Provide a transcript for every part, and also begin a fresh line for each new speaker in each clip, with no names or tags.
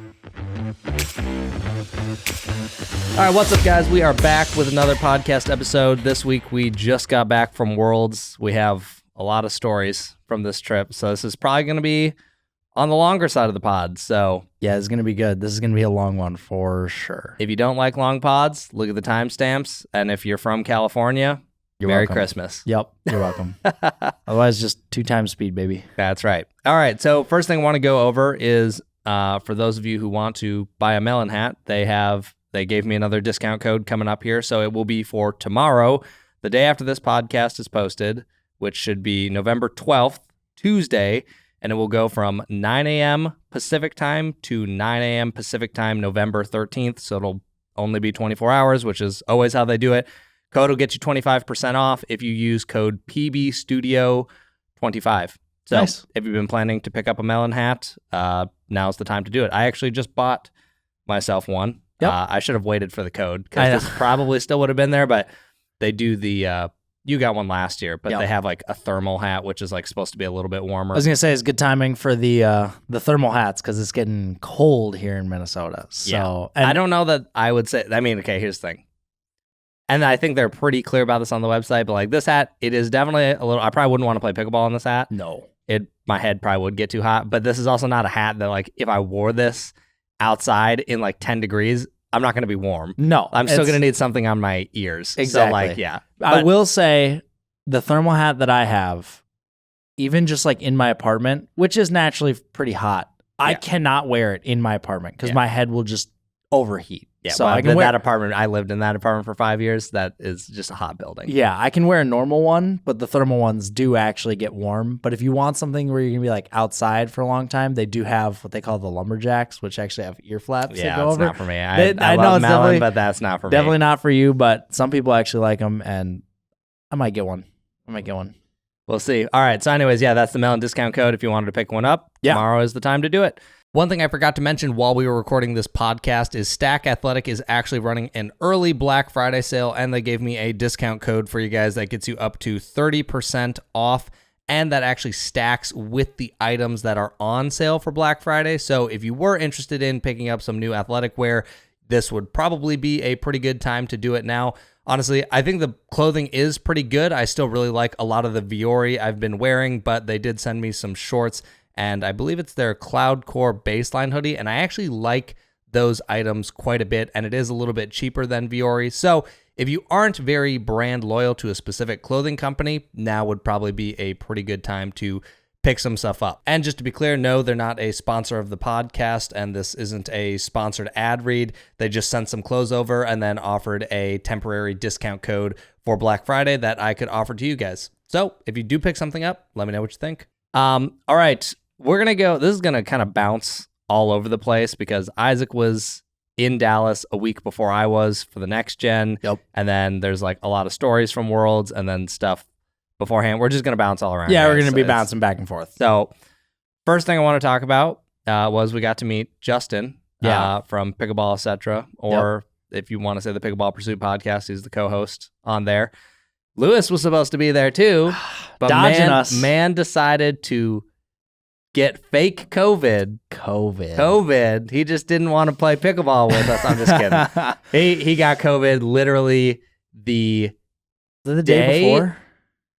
All right, what's up, guys? We are back with another podcast episode. This week, we just got back from Worlds. We have a lot of stories from this trip, so this is probably going to be on the longer side of the pod. So
yeah, it's going to be good. This is going to be a long one for sure.
if you don't like long pods, look at the timestamps. And if you're from California, Merry Christmas.
Yep, you're welcome. Otherwise, just 2 times speed, baby.
That's right. All right, so first thing I want to go over is for those of you who want to buy a Melin hat, they gave me another discount code coming up here. So it will be for tomorrow, the day after this podcast is posted, which should be November 12th, Tuesday. And it will go from 9 a.m. Pacific time to 9 a.m. Pacific time, November 13th. So it'll only be 24 hours, which is always how they do it. Code will get you 25% off if you use code PBStudio25. So
nice.
If you've been planning to pick up a Melin hat, now's the time to do it. I actually just bought myself one.
Yep.
I should have waited for the code because this probably still would have been there, but they do the... you got one last year, but they have like a thermal hat, which is like supposed to be a little bit warmer.
I was going to say it's good timing for the thermal hats because it's getting cold here in Minnesota. So
I don't know that I would say... I mean, okay, here's the thing. And I think they're pretty clear about this on the website, but like this hat, it is definitely a little... I probably wouldn't want to play pickleball in this hat.
No.
My head probably would get too hot, but this is also not a hat that like if I wore this outside in like 10 degrees, I'm not going to be warm.
No.
I'm still going to need something on my ears.
Exactly.
So like, yeah.
I will say the thermal hat that I have, even just like in my apartment, which is naturally pretty hot, I cannot wear it in my apartment because my head will just overheat.
Yeah,
so
well,
I can wear
that apartment. I lived in that apartment for 5 years. That is just a hot building.
Yeah, I can wear a normal one, but the thermal ones do actually get warm. But if you want something where you're gonna be like outside for a long time, they do have what they call the lumberjacks, which actually have ear flaps.
Yeah,
that go
it's
over.
not for me. I love Melin, but that's not for me.
Definitely not for you. But some people actually like them, and I might get one.
We'll see. All right. So, anyways, yeah, that's the Melin discount code. If you wanted to pick one up, tomorrow is the time to do it. One thing I forgot to mention while we were recording this podcast is Stack Athletic is actually running an early Black Friday sale, and they gave me a discount code for you guys that gets you up to 30% off, and that actually stacks with the items that are on sale for Black Friday. So if you were interested in picking up some new athletic wear, this would probably be a pretty good time to do it now. Honestly, I think the clothing is pretty good. I still really like a lot of the Viore I've been wearing, but they did send me some shorts, and I believe it's their Cloud Core baseline hoodie, and I actually like those items quite a bit, and it is a little bit cheaper than Viore. So if you aren't very brand loyal to a specific clothing company, now would probably be a pretty good time to pick some stuff up. And just to be clear, no, they're not a sponsor of the podcast, and this isn't a sponsored ad read. They just sent some clothes over and then offered a temporary discount code for Black Friday that I could offer to you guys. So if you do pick something up, let me know what you think. All right, we're going to go. This is going to kind of bounce all over the place because Aizec was in Dallas a week before I was for the next gen.
Yep.
And then there's like a lot of stories from Worlds and then stuff beforehand. We're just going to bounce all around.
Yeah,
guys.
we're going to be bouncing back and forth.
So first thing I want to talk about was we got to meet Justin from Pickleball, etc. Or if you want to say the Pickleball Pursuit podcast, he's the co-host on there. Lewis was supposed to be there too, but
Dodging us.
Man decided to get fake COVID. He just didn't want to play pickleball with us. I'm just kidding. He got COVID literally the
day before.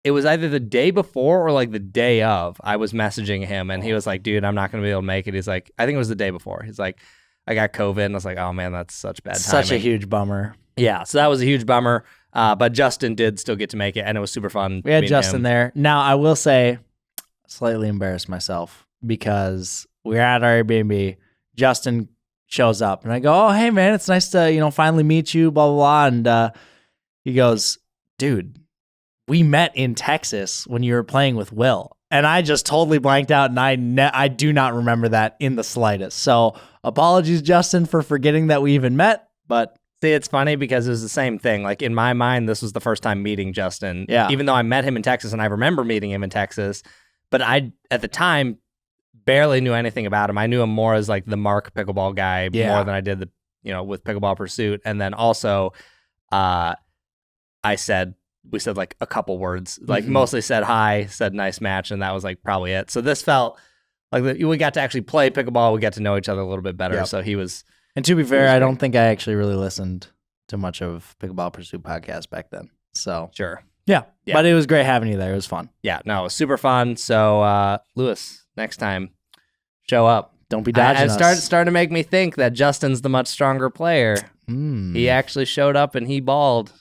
It was either the day before or like the day of. I was messaging him and he was like, dude, I'm not going to be able to make it. He's like, I think it was the day before. He's like, I got COVID. And I was like, oh man, that's such bad timing.
Such a huge bummer.
Yeah, so that was a huge bummer. But Justin did still get to make it and it was super fun.
We had Justin there. Now, I will say, slightly embarrassed myself because we're at our Airbnb. Justin shows up and I go, oh, hey man, it's nice to, finally meet you, blah, blah, blah. And he goes, dude, we met in Texas when you were playing with Will. And I just totally blanked out, and I do not remember that in the slightest. So apologies, Justin, for forgetting that we even met. But
see, it's funny because it was the same thing. Like in my mind, this was the first time meeting Justin.
Yeah.
Even though I met him in Texas and I remember meeting him in Texas, but I at the time barely knew anything about him. I knew him more as like the Mark pickleball guy more than I did with Pickleball Pursuit. And then also, we said like a couple words, like mostly said hi, said nice match, and that was like probably it. So this felt like we got to actually play pickleball. We got to know each other a little bit better.
Yep.
So he was.
And to be fair, I don't think I actually really listened to much of Pickleball Pursuit podcast back then. So
Sure.
Yeah. But it was great having you there. It was fun.
Yeah, no, it was super fun. So, Lewis, next time, show up.
Don't be dodging us.
Started to make me think that Justin's the much stronger player. He actually showed up and he balled.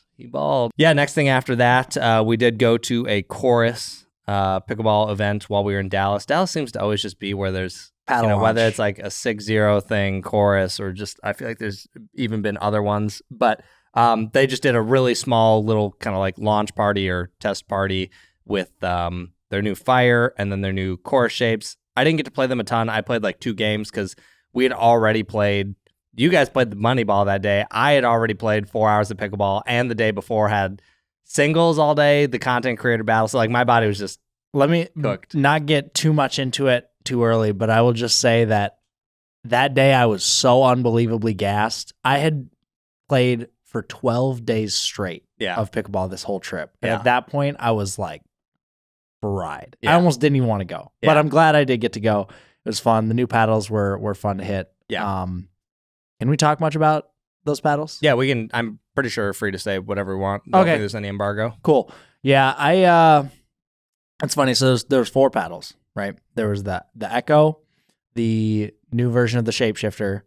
Yeah, next thing after that, we did go to a chorus pickleball event while we were in Dallas. Dallas seems to always just be where there's, whether it's like a 6-0 thing, chorus, or just, I feel like there's even been other ones. But they just did a really small little kind of like launch party or test party with their new fire and then their new chorus shapes. I didn't get to play them a ton. I played like 2 games because we had already played. You guys played the money ball that day. I had already played 4 hours of pickleball, and the day before had singles all day, the content creator battle. So like my body was just
Let me
cooked.
Not get too much into it too early, but I will just say that day I was so unbelievably gassed. I had played for 12 days straight of pickleball this whole trip. And at that point, I was like fried. I almost didn't even want to go. But I'm glad I did get to go. It was fun. The new paddles were fun to hit.
Yeah.
Can we talk much about those paddles?
Yeah, we can. I'm pretty sure we're free to say whatever we want. Don't think there's any embargo.
Cool. Yeah, it's funny. So there's 4 paddles, right? There was the Echo, the new version of the Shapeshifter,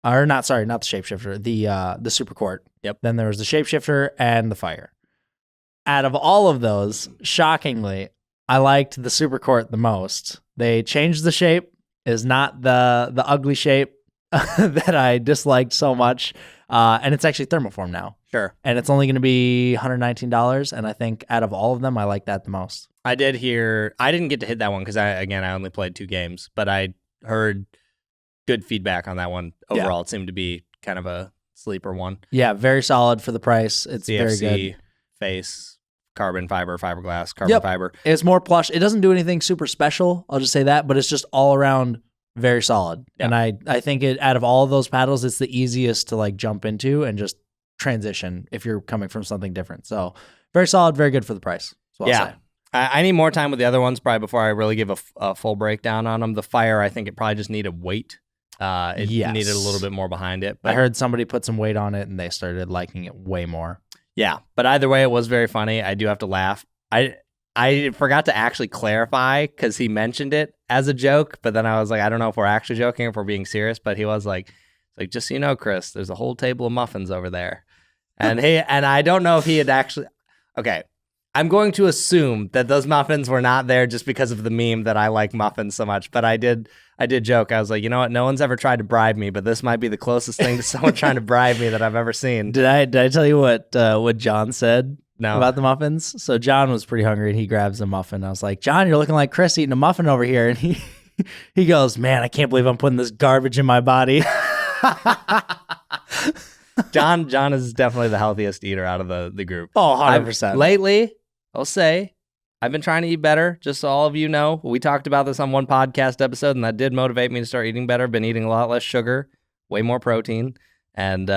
or not the Shapeshifter, the Super Court.
Yep.
Then there was the Shapeshifter and the Fire. Out of all of those, shockingly, I liked the Super Court the most. They changed the shape. Is not the ugly shape that I disliked so much. And it's actually thermoform now.
Sure.
And it's only going to be $119. And I think out of all of them, I like that the most.
I did hear, I didn't get to hit that one because I only played 2 games, but I heard good feedback on that one. Overall, it seemed to be kind of a sleeper one.
Yeah, very solid for the price. It's
CFC,
very good.
Face, carbon fiber, fiberglass, carbon fiber.
It's more plush. It doesn't do anything super special, I'll just say that, but it's just all around very solid.
Yeah.
And I think out of all of those paddles, it's the easiest to like jump into and just transition if you're coming from something different. So very solid, very good for the price. That's what I'll say.
I need more time with the other ones probably before I really give a full breakdown on them. The Fire, I think it probably just needed weight. It needed a little bit more behind it. But
I heard somebody put some weight on it and they started liking it way more.
Yeah, but either way, it was very funny. I do have to laugh. I forgot to actually clarify because he mentioned it as a joke, but then I was like, I don't know if we're actually joking or if we're being serious. But he was like, just so you know, Chris, there's a whole table of muffins over there, and I don't know if he had actually. Okay, I'm going to assume that those muffins were not there just because of the meme that I like muffins so much. But I did joke. I was like, you know what? No one's ever tried to bribe me, but this might be the closest thing to someone trying to bribe me that I've ever seen.
Did I tell you what John said?
No.
About the muffins? So John was pretty hungry and he grabs a muffin. I was like, John, you're looking like Chris eating a muffin over here. And he goes, man, I can't believe I'm putting this garbage in my body.
John is definitely the healthiest eater out of the group.
Oh, 100%.
Lately, I'll say, I've been trying to eat better, just so all of you know. We talked about this on one podcast episode, and that did motivate me to start eating better. Been eating a lot less sugar, way more protein, and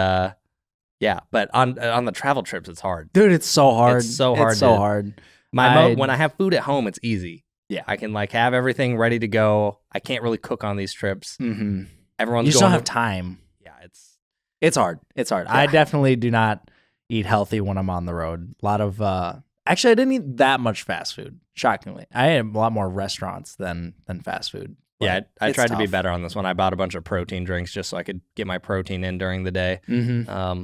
yeah. But on the travel trips, it's hard.
Dude, it's so hard.
It's so hard.
It's so hard.
When I have food at home, it's easy.
Yeah.
I can like have everything ready to go. I can't really cook on these trips.
Mm-hmm.
Everyone's
you just
going
don't have time.
Yeah,
it's hard. It's hard. Yeah. I definitely do not eat healthy when I'm on the road. A lot of actually, I didn't eat that much fast food. Shockingly, I ate a lot more restaurants than fast food.
Yeah, I tried to be better on this one. I bought a bunch of protein drinks just so I could get my protein in during the day.
Mm-hmm.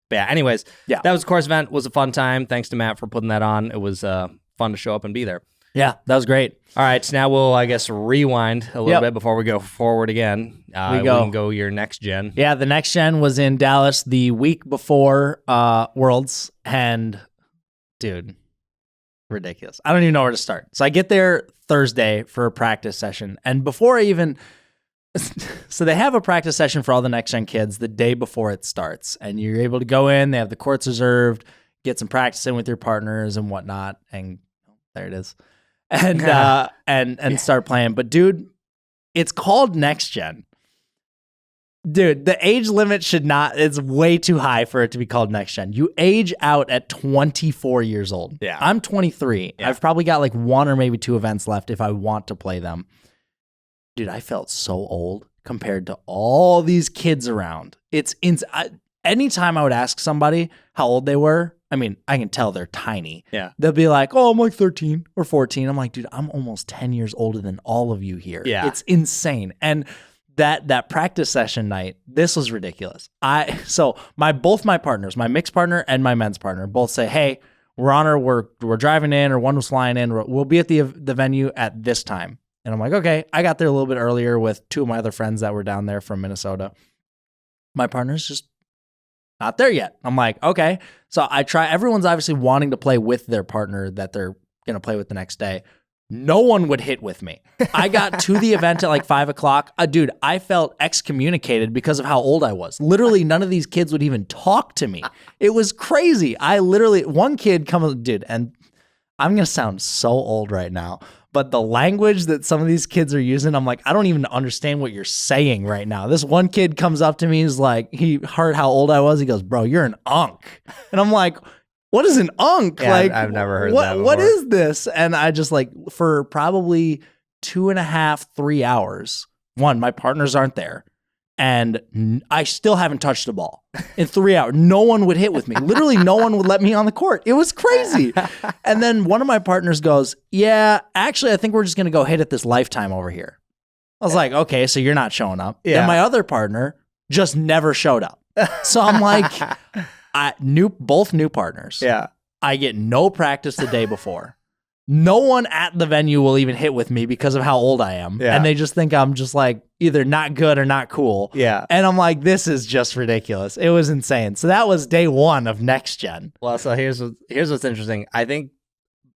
But yeah, anyways, that was the course event. It was a fun time. Thanks to Matt for putting that on. It was fun to show up and be there.
Yeah, that was great.
All right, so now we'll, I guess, rewind a little bit before we go forward again. We can go your next gen.
Yeah, the next gen was in Dallas the week before Worlds. And, dude, ridiculous. I don't even know where to start. So I get there Thursday for a practice session. And before I even... So they have a practice session for all the next gen kids the day before it starts. And you're able to go in. They have the courts reserved, get some practice in with your partners and whatnot. And there it is. And and start playing. But dude, it's called next gen. Dude, the age limit it's way too high for it to be called next gen. You age out at 24 years old.
Yeah.
I'm 23. Yeah. I've probably got like 1 or maybe 2 events left if I want to play them. dude, I felt so old compared to all these kids around. Anytime I would ask somebody how old they were, I mean, I can tell they're tiny.
Yeah.
They'll be like, oh, I'm like 13 or 14. I'm like, dude, I'm almost 10 years older than all of you here.
Yeah.
It's insane. And that practice session night, this was ridiculous. Both my partners, my mixed partner and my men's partner, both say, hey, we're driving in, or one was flying in. We'll be at the venue at this time. And I'm like, okay. I got there a little bit earlier with two of my other friends that were down there from Minnesota. My partner's just not there yet. I'm like, okay. So I try. Everyone's obviously wanting to play with their partner that they're going to play with the next day. No one would hit with me. I got to the event at like 5 o'clock. Dude, I felt excommunicated because of how old I was. Literally, none of these kids would even talk to me. It was crazy. One kid dude, and I'm going to sound so old right now, but the language that some of these kids are using, I'm like, I don't even understand what you're saying right now. This one kid comes up to me, he's like, he heard how old I was. He goes, bro, you're an unk. And I'm like, what is an unk?
Yeah,
like,
I've never heard that before.
What is this? And I just like, for probably 2.5, 3 hours, one, my partners aren't there. And I still haven't touched a ball in 3 hours. No one would hit with me. Literally, no one would let me on the court. It was crazy. And then one of my partners goes, yeah, actually, I think we're just going to go hit at this Lifetime over here. I was like, okay, so you're not showing up.
Yeah.
And my other partner just never showed up. So I'm like, both new partners.
Yeah.
I get no practice the day before. No one at the venue will even hit with me because of how old I am.
Yeah.
And they just think I'm just like either not good or not cool.
Yeah.
And I'm like, this is just ridiculous. It was insane. So that was day one of next gen.
Well, so here's what's interesting. I think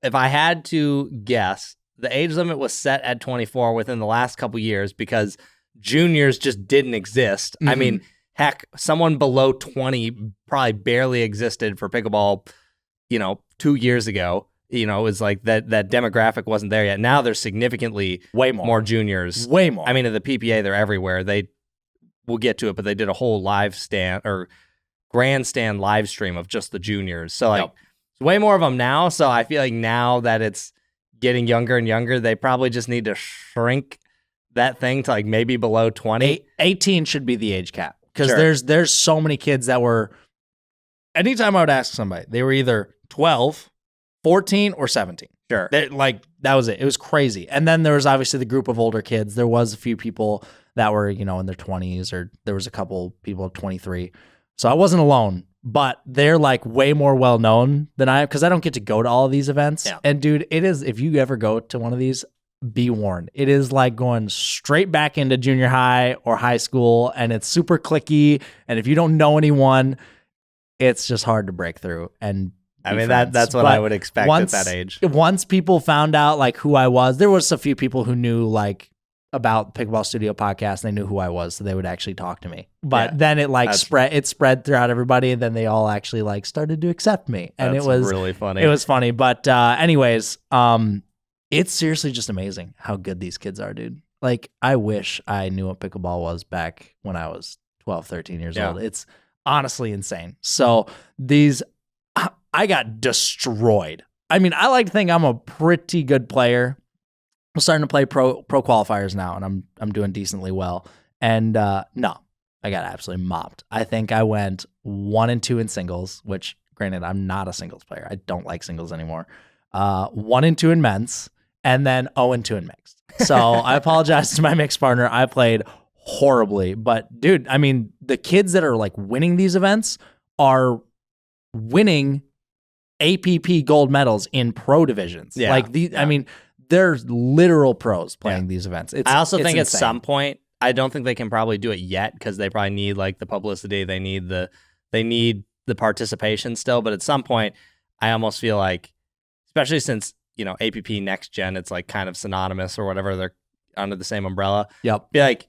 if I had to guess, the age limit was set at 24 within the last couple years because juniors just didn't exist.
Mm-hmm.
I mean, heck, someone below 20 probably barely existed for pickleball, 2 years ago. It was like that demographic wasn't there yet. Now there's significantly
Way more
juniors.
Way more.
I mean, at the PPA, they're everywhere. We'll get to it, but they did a whole live stand or grandstand live stream of just the juniors. So like, There's way more of them now. So I feel like now that it's getting younger and younger, they probably just need to shrink that thing to like maybe below 20.
18 should be the age cap because
Sure.
there's so many kids that were. Anytime I would ask somebody, they were either 12, 14, or 17.
Sure.
That was it. It was crazy. And then there was obviously the group of older kids. There was a few people that were, in their 20s, or there was a couple people of 23. So I wasn't alone, but they're like way more well known than I am because I don't get to go to all of these events.
Yeah.
And dude, it is, if you ever go to one of these, be warned. It is like going straight back into junior high or high school, and it's super cliquey. And if you don't know anyone, it's just hard to break through. And
I mean, that's what I would expect at that age.
Once people found out like who I was, there was a few people who knew like about Pickleball Studio podcast. They knew who I was, so they would actually talk to me. But then it spread throughout everybody, and then they all actually like started to accept me, and it was
really funny.
It was funny, but anyways, it's seriously just amazing how good these kids are, dude. Like, I wish I knew what pickleball was back when I was 12, 13 years old. It's honestly insane. So I got destroyed. I mean, I like to think I'm a pretty good player. I'm starting to play pro qualifiers now, and I'm doing decently well. And no, I got absolutely mopped. I think I went 1-2 in singles, which granted, I'm not a singles player. I don't like singles anymore. 1-2 in men's, and then 0-2 in mixed. So I apologize to my mixed partner. I played horribly, but dude, I mean, the kids that are like winning these events are winning APP gold medals in pro divisions.
Yeah.
I mean, there's literal pros playing these events.
I also think
insane.
at some point, I don't think they can probably do it yet because they probably need like the publicity. They need the participation still. But at some point, I almost feel like, especially since, APP next gen, it's like kind of synonymous or whatever. They're under the same umbrella.
Yep.
Be like,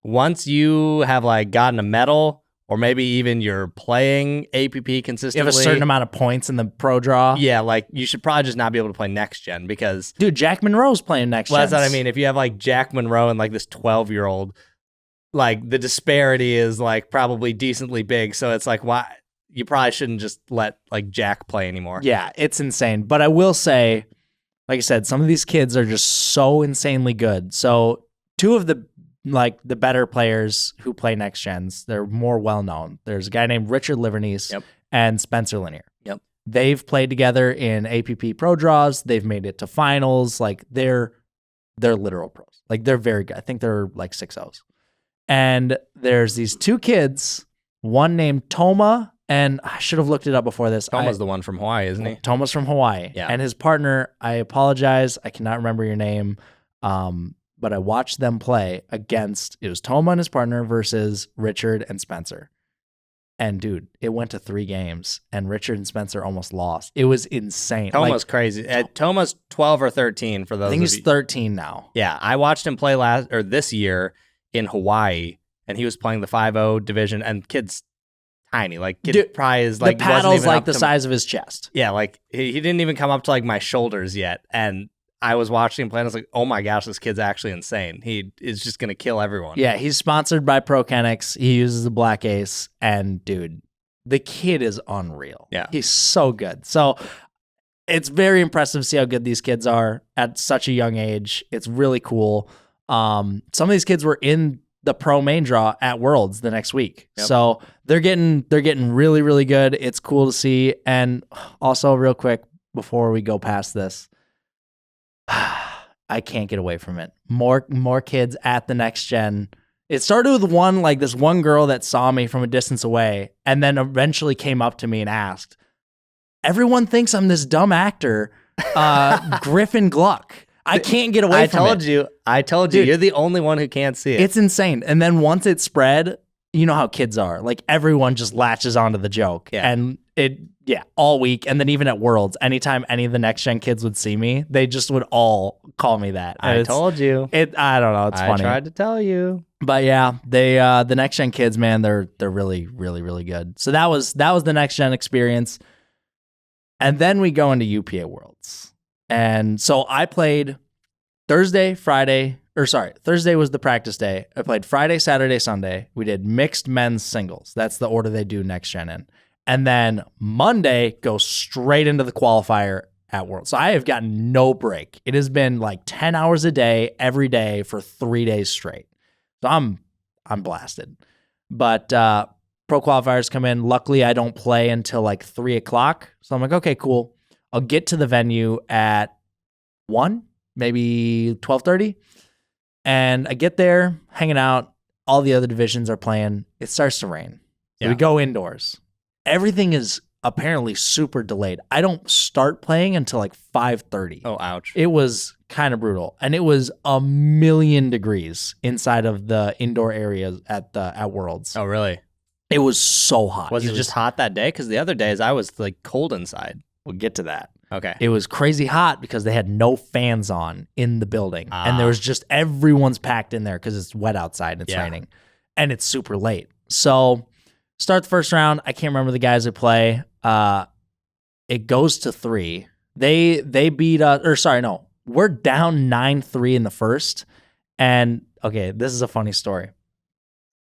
once you have like gotten a medal, or maybe even you're playing APP consistently,
you have a certain amount of points in the pro draw.
Yeah, like you should probably just not be able to play next gen because,
dude, Jack Monroe's playing next gen.
Well, that's what I mean. If you have like Jack Monroe and like this 12-year-old, like the disparity is like probably decently big. So it's like, why you probably shouldn't just let like Jack play anymore.
Yeah, it's insane. But I will say, like I said, some of these kids are just so insanely good. So two of the better players who play next gens. They're more well known. There's a guy named Richard Livernice and Spencer Lanier.
Yep.
They've played together in APP Pro draws. They've made it to finals. Like they're literal pros. Like they're very good. I think they're like 6-0s. And there's these two kids, one named Toma, and I should have looked it up before this.
Toma's the one from Hawaii, isn't he?
Toma's from Hawaii.
Yeah.
And his partner, I apologize, I cannot remember your name, but I watched them play against, it was Toma and his partner versus Richard and Spencer. And dude, it went to 3 games, and Richard and Spencer almost lost. It was insane.
Toma's crazy. Toma's 12 or 13 for those.
I think he's 13 now.
Yeah, I watched him play this year in Hawaii, and he was playing the 5-0 division, and kid's tiny. Like kid probably is like
the paddle's like the size of his chest.
Yeah, like he didn't even come up to like my shoulders yet, and I was watching him play, and I was like, oh my gosh, this kid's actually insane. He is just going to kill everyone.
Yeah, he's sponsored by ProKennex. He uses the Black Ace, and dude, the kid is unreal.
Yeah.
He's so good. So it's very impressive to see how good these kids are at such a young age. It's really cool. Some of these kids were in the pro main draw at Worlds the next week.
Yep.
So they're getting really, really good. It's cool to see. And also real quick, before we go past this, I can't get away from it. More kids at the next gen. It started with this one girl that saw me from a distance away and then eventually came up to me and asked, everyone thinks I'm this dumb actor, Griffin Gluck. I can't get away from it.
I told you, you're the only one who can't see it.
It's insane. And then once it spread, you know how kids are. Like everyone just latches onto the joke.
Yeah.
And all week. And then even at Worlds, anytime any of the next gen kids would see me, they just would all call me that.
I told you.
I don't know. It's funny.
I tried to tell you.
But yeah, they the next gen kids, man, they're really, really, really good. So that was the next gen experience. And then we go into UPA Worlds. And so I played Thursday was the practice day. I played Friday, Saturday, Sunday. We did mixed men's singles. That's the order they do next gen in. And then Monday goes straight into the qualifier at Worlds. So I have gotten no break. It has been like 10 hours a day, every day for 3 days straight. So I'm blasted. But pro qualifiers come in. Luckily, I don't play until like 3 o'clock. So I'm like, okay, cool. I'll get to the venue at 1, maybe 12:30. And I get there, hanging out. All the other divisions are playing. It starts to rain. So we go indoors. Everything is apparently super delayed. I don't start playing until like 5:30.
Oh, ouch.
It was kind of brutal. And it was 1,000,000 degrees inside of the indoor areas at Worlds.
Oh, really?
It was so hot.
Was it just hot that day? Because the other days I was like cold inside.
We'll get to that.
Okay.
It was crazy hot because they had no fans on in the building. And there was just everyone's packed in there because it's wet outside and it's raining. And it's super late. So start the first round. I can't remember the guys that play. It goes to 3. They beat us, we're down 9-3 in the first. And okay, this is a funny story.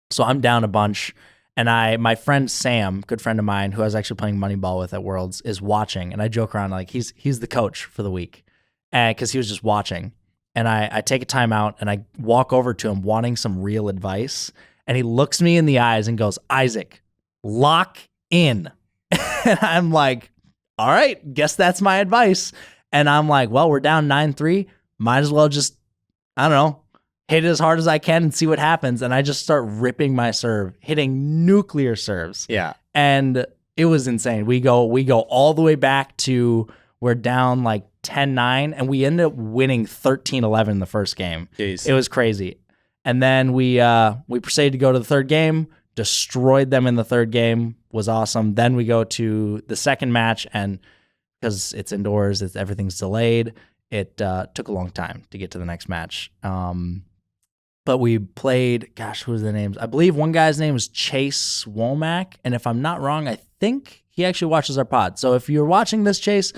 So I'm down a bunch. And my friend Sam, good friend of mine, who I was actually playing Moneyball with at Worlds, is watching. And I joke around like he's the coach for the week, because he was just watching. And I take a time out and I walk over to him wanting some real advice. And he looks me in the eyes and goes, "Aizec, lock in." And I'm like, all right, guess that's my advice. And I'm like, well, we're down 9-3. Might as well just, I don't know, hit it as hard as I can and see what happens. And I just start ripping my serve, hitting nuclear serves.
Yeah.
And it was insane. We go all the way back to, we're down like 10-9, and we ended up winning 13-11 the first game.
Jeez.
It was crazy. And then we proceeded to go to the third game, destroyed them in the third game, was awesome. Then we go to the second match, and because it's indoors, everything's delayed, it took a long time to get to the next match. But we played, gosh, who was the names? I believe one guy's name was Chase Womack. And if I'm not wrong, I think he actually watches our pod. So if you're watching this, Chase,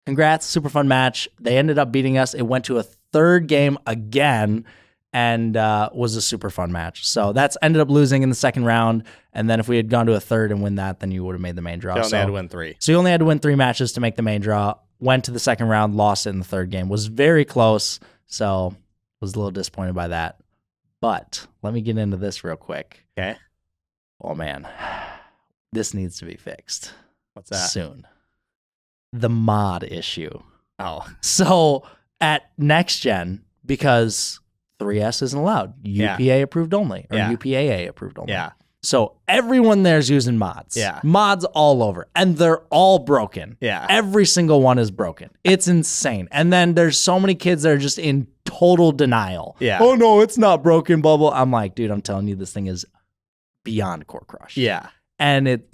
congrats, super fun match. They ended up beating us. It went to a third game again and was a super fun match. So that's ended up losing in the second round. And then if we had gone to a third and win that, then you would have made the main draw.
You only had to win 3.
So you only had to win 3 matches to make the main draw. Went to the second round, lost it in the third game. Was very close. So Was a little disappointed by that. But let me get into this real quick.
Okay.
Oh, man. This needs to be fixed.
What's that?
Soon. The mod issue.
Oh.
So at Next Gen, because 3S isn't allowed, UPA approved only, or UPAA approved only.
Yeah.
So everyone there's using mods.
Yeah.
Mods all over. And they're all broken.
Yeah.
Every single one is broken. It's insane. And then there's so many kids that are just in total denial.
Yeah.
Oh, no, it's not broken, blah, blah. I'm like, dude, I'm telling you, this thing is beyond core crush.
Yeah.
And it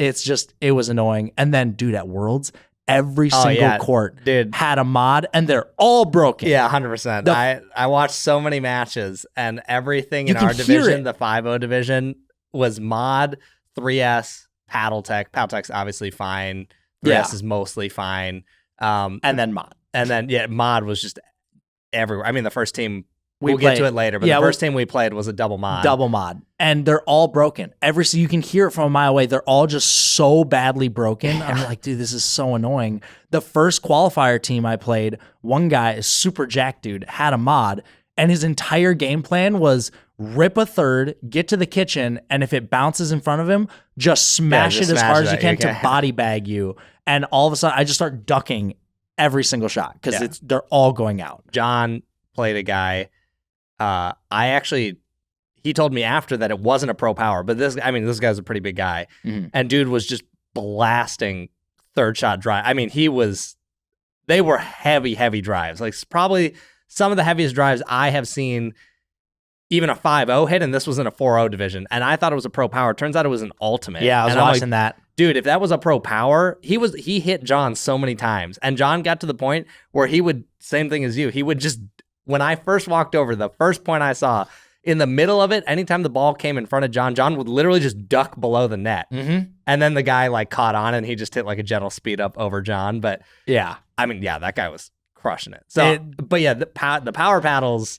was annoying. And then, dude, at Worlds, every single court had a mod, and they're all broken.
Yeah, 100%. I watched so many matches, and everything in our division, the 5-0 division, was mod, 3S, Paddletech. Paddletech's obviously fine. 3S is mostly fine.
And then mod. And then,
mod was just everywhere. I mean, the first team, we'll get to it later, but the first team we played was a double mod.
Double mod. And they're all broken. So you can hear it from a mile away. They're all just so badly broken. Yeah. I'm like, dude, this is so annoying. The first qualifier team I played, one guy, a super jack dude, had a mod, and his entire game plan was rip a third, get to the kitchen, and if it bounces in front of him, just smash it as hard as you can to body bag you. And all of a sudden, I just start ducking every single shot because they're all going out.
John played a guy. He told me after that it wasn't a pro power, but this guy's a pretty big guy. Mm-hmm. And dude was just blasting third shot drive. I mean, they were heavy drives. Like probably some of the heaviest drives I have seen, even a 5-0 hit, and this was in a 4-0 division. And I thought it was a pro power. Turns out it was an ultimate.
Yeah, I was watching that.
Dude, if that was a pro power, he hit John so many times. And John got to the point where he would, same thing as you, he would just, when I first walked over, the first point I saw, in the middle of it, anytime the ball came in front of John would literally just duck below the net. Mm-hmm. And then the guy like caught on and he just hit like a gentle speed up over John. But
yeah,
I mean, yeah, that guy was crushing it. So, but yeah, the power paddles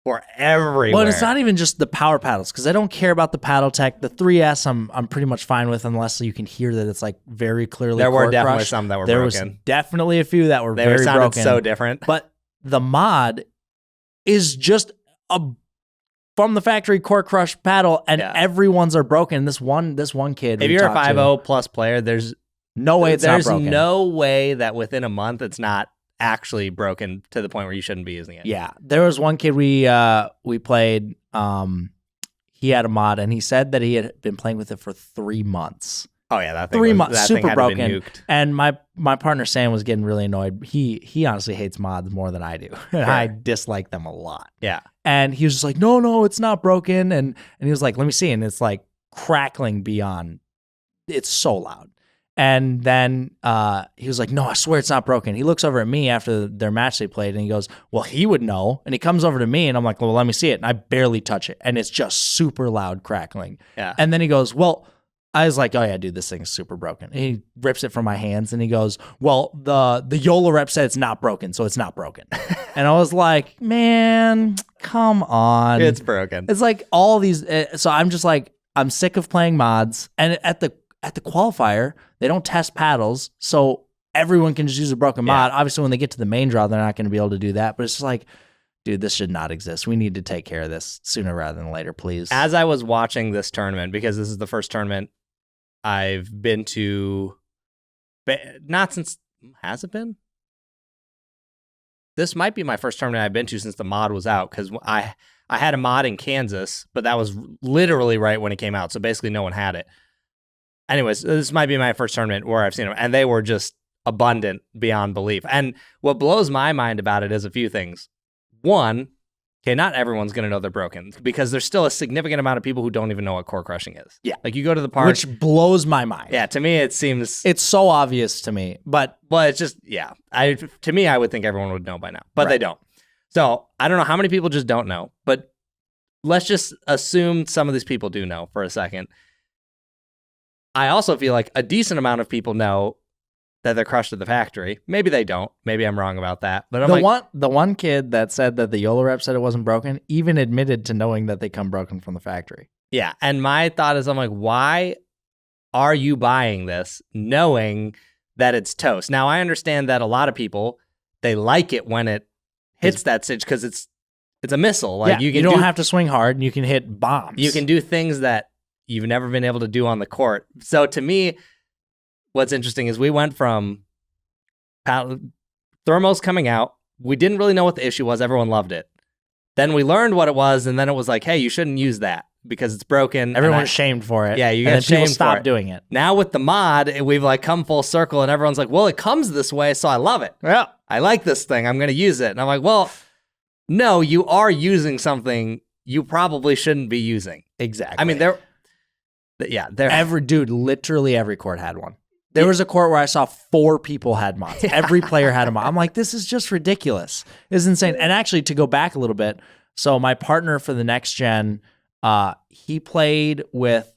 were everywhere.
Well, it's not even just the power paddles, because I don't care about the paddle tech. The 3S, I'm pretty much fine with, unless you can hear that it's like very clearly.
There were definitely some that were broken.
There was definitely a few that were
very
broken.
They sounded so different.
But the mod is just from the factory core crush paddle, and everyone's are broken. This one kid.
If you're a 5-0 plus player, there's
no way it's not broken.
There's no way that within a month it's not actually broken to the point where you shouldn't be using it.
Yeah, there was one kid we played. He had a mod, and he said that he had been playing with it for 3 months.
Oh yeah, that thing
3 months,
that
super
thing had
broken.
Been nuked.
And my partner Sam was getting really annoyed. He honestly hates mods more than I do, and I dislike them a lot.
Yeah,
and he was just like, no, it's not broken, and he was like, let me see, and it's like crackling beyond. It's so loud. And then he was like, no, I swear it's not broken. He looks over at me after their match they played, and he goes, well, he would know. And he comes over to me, and I'm like, well, let me see it. And I barely touch it, and it's just super loud crackling.
Yeah.
And then he goes, well, I was like, oh yeah, dude, this thing is super broken. And he rips it from my hands, and he goes, well, the Joola rep said it's not broken, so it's not broken. And I was like, man, come on.
It's broken.
It's like all these. So I'm just like, I'm sick of playing mods. And at the qualifier, they don't test paddles, so everyone can just use a broken mod. Obviously, when they get to the main draw, they're not going to be able to do that. But it's just like, dude, this should not exist. We need to take care of this sooner rather than later, please.
As I was watching this tournament, because this is the first tournament I've been to, not since, has it been? This might be my first tournament I've been to since the mod was out, because I had a mod in Kansas, but that was literally right when it came out, so basically no one had it. Anyways, this might be my first tournament where I've seen them, and they were just abundant beyond belief. And what blows my mind about it is a few things. One, okay, not everyone's going to know they're broken, because there's still a significant amount of people who don't even know what core crushing is.
Yeah.
Like you go to the park.
Which blows my mind.
Yeah, to me it seems...
It's so obvious to me, but...
Well, it's just, yeah. To me, I would think everyone would know by now, but they don't. So I don't know how many people just don't know, but let's just assume some of these people do know for a second. I also feel like a decent amount of people know that they're crushed at the factory. Maybe they don't. Maybe I'm wrong about that. But
the one kid that said that the Joola rep said it wasn't broken even admitted to knowing that they come broken from the factory.
Yeah, and my thought is, I'm like, why are you buying this knowing that it's toast? Now, I understand that a lot of people, they like it when it hits that stage because it's a missile. Like
you don't have to swing hard, and you can hit bombs.
You can do things that you've never been able to do on the court. So to me, what's interesting is we went from thermals coming out. We didn't really know what the issue was. Everyone loved it. Then we learned what it was, and then it was like, hey, you shouldn't use that because it's broken.
Everyone's shamed for it.
Yeah, you
get
shamed
people
for
stop
it.
doing it.
Now with the mod, we've like come full circle, and everyone's like, well, it comes this way, so I love it.
Yeah.
I like this thing. I'm going to use it. And I'm like, well, no, you are using something you probably shouldn't be using.
Exactly.
I mean,
literally every court had one. There was a court where I saw 4 people had mods. Every player had a mod. I'm like, this is just ridiculous. It's insane. And actually, to go back a little bit, so my partner for the next gen, he played with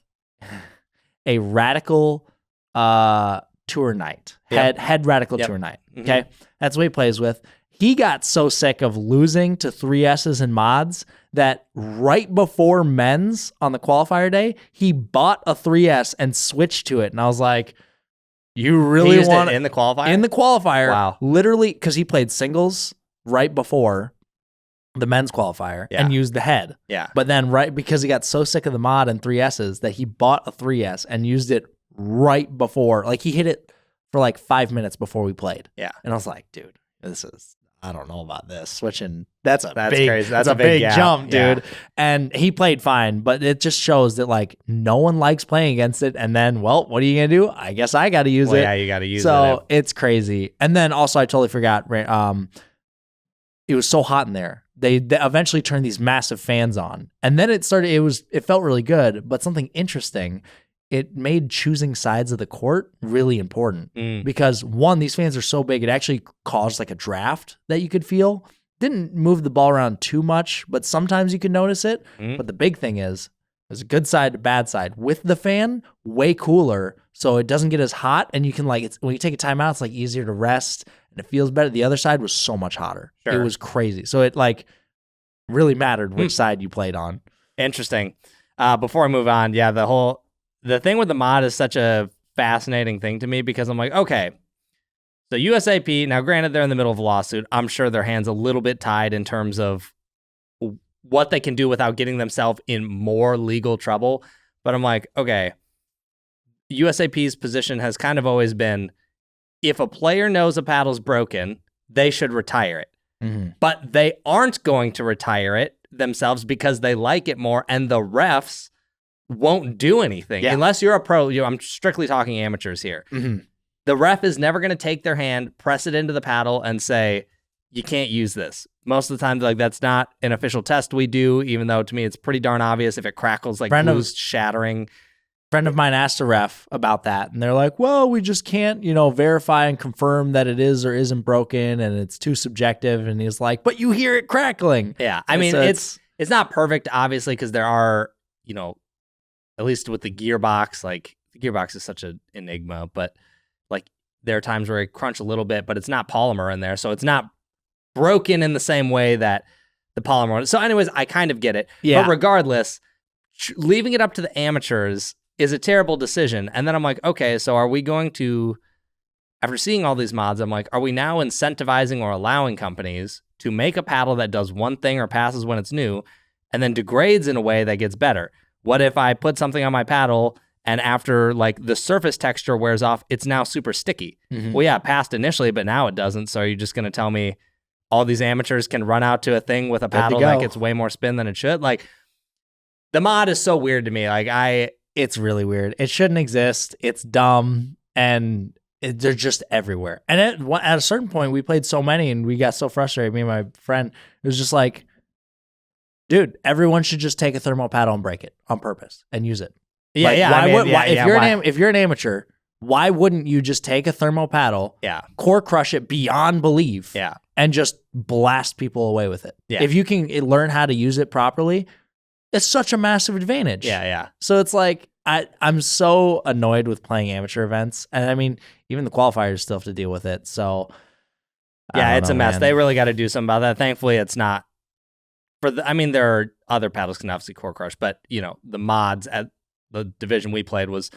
a Radical tour night, head Radical tour night. Okay, that's what he plays with. He got so sick of losing to 3S's and mods that right before men's on the qualifier day, he bought a 3S and switched to it. And I was like, you really want
it in the qualifier?
In the qualifier.
Wow.
Literally, because he played singles right before the men's qualifier and used the head.
Yeah.
But then because he got so sick of the mod and 3S's that he bought a 3S and used it right before. Like he hit it for like 5 minutes before we played.
Yeah.
And I was like, dude, I don't know about this. Switching, that's
crazy.
That's a big jump, dude. Yeah. And he played fine, but it just shows that like no one likes playing against it. And then, well, what are you gonna do? I guess I got to use it.
Yeah, you got to use it.
So it's crazy. And then also, I totally forgot. It was so hot in there. They eventually turned these massive fans on, and then it felt really good. But something interesting. It made choosing sides of the court really important because one, these fans are so big, it actually caused like a draft that you could feel. Didn't move the ball around too much, but sometimes you could notice it. But the big thing is, there's a good side to bad side. With the fan, way cooler, so it doesn't get as hot, and you can when you take a timeout, it's like easier to rest, and it feels better. The other side was so much hotter. Sure. It was crazy. So it like really mattered which side you played on.
Interesting. Before I move on, the thing with the mod is such a fascinating thing to me because I'm like, okay, so USAP, now granted they're in the middle of a lawsuit. I'm sure their hands a little bit tied in terms of what they can do without getting themselves in more legal trouble. But I'm like, okay, USAP's position has kind of always been, if a player knows a paddle's broken, they should retire it. Mm-hmm. But they aren't going to retire it themselves because they like it more, and the refs won't do anything unless you're a pro. I'm strictly talking amateurs here. Mm-hmm. The ref is never going to take their hand, press it into the paddle, and say, you can't use this. Most of the time, like, that's not an official test we do, even though to me it's pretty darn obvious if it crackles like glue's shattering.
Friend of mine asked a ref about that, and they're like, well, we just can't, verify and confirm that it is or isn't broken, and it's too subjective. And he's like, but you hear it crackling.
Yeah, I mean, it's not perfect, obviously, because there are, at least with the gearbox, like the gearbox is such an enigma, but like there are times where it crunch a little bit, but it's not polymer in there. So it's not broken in the same way that the polymer. So anyways, I kind of get it. Yeah. But regardless, leaving it up to the amateurs is a terrible decision. And then I'm like, okay, so are we going to, after seeing all these mods, I'm like, are we now incentivizing or allowing companies to make a paddle that does one thing or passes when it's new and then degrades in a way that gets better? What if I put something on my paddle and after like the surface texture wears off, it's now super sticky? Mm-hmm. Well, yeah, it passed initially, but now it doesn't. So are you just going to tell me all these amateurs can run out to a thing with a paddle that gets way more spin than it should? Like, the mod is so weird to me. Like,
it's really weird. It shouldn't exist. It's dumb, and they're just everywhere. And at a certain point, we played so many, and we got so frustrated. Me and my friend, it was just like, dude, everyone should just take a thermal paddle and break it on purpose and use it.
Yeah,
like,
yeah.
If you're an amateur, why wouldn't you just take a thermal paddle, core crush it beyond belief, and just blast people away with it? Yeah. If you can learn how to use it properly, it's such a massive advantage.
Yeah.
So it's like I'm so annoyed with playing amateur events, and I mean, even the qualifiers still have to deal with it. So
yeah, it's a mess. Man. They really got to do something about that. Thankfully, it's not. There are other paddles can obviously core crush, but the mods at the division we played was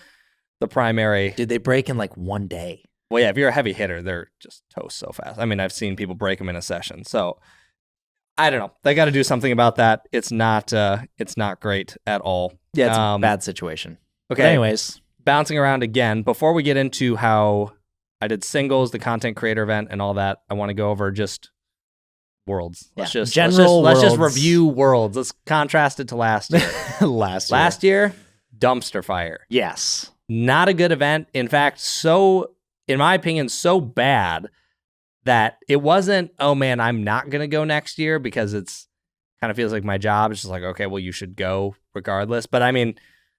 the primary.
Dude, they break in like one day.
Well, yeah, if you're a heavy hitter, they're just toast so fast. I mean, I've seen people break them in a session. So I don't know. They got to do something about that. It's not great at all.
Yeah, it's a bad situation.
Okay.
But anyways,
bouncing around again, before we get into how I did singles, the content creator event, and all that, I want to go over just Worlds. Let's just review Worlds. Let's contrast it to last year. Last year, dumpster fire.
Yes.
Not a good event. In fact, in my opinion, so bad that it wasn't, oh man, I'm not going to go next year, because it's kind of feels like my job. It's just like, okay, well, you should go regardless. But I mean,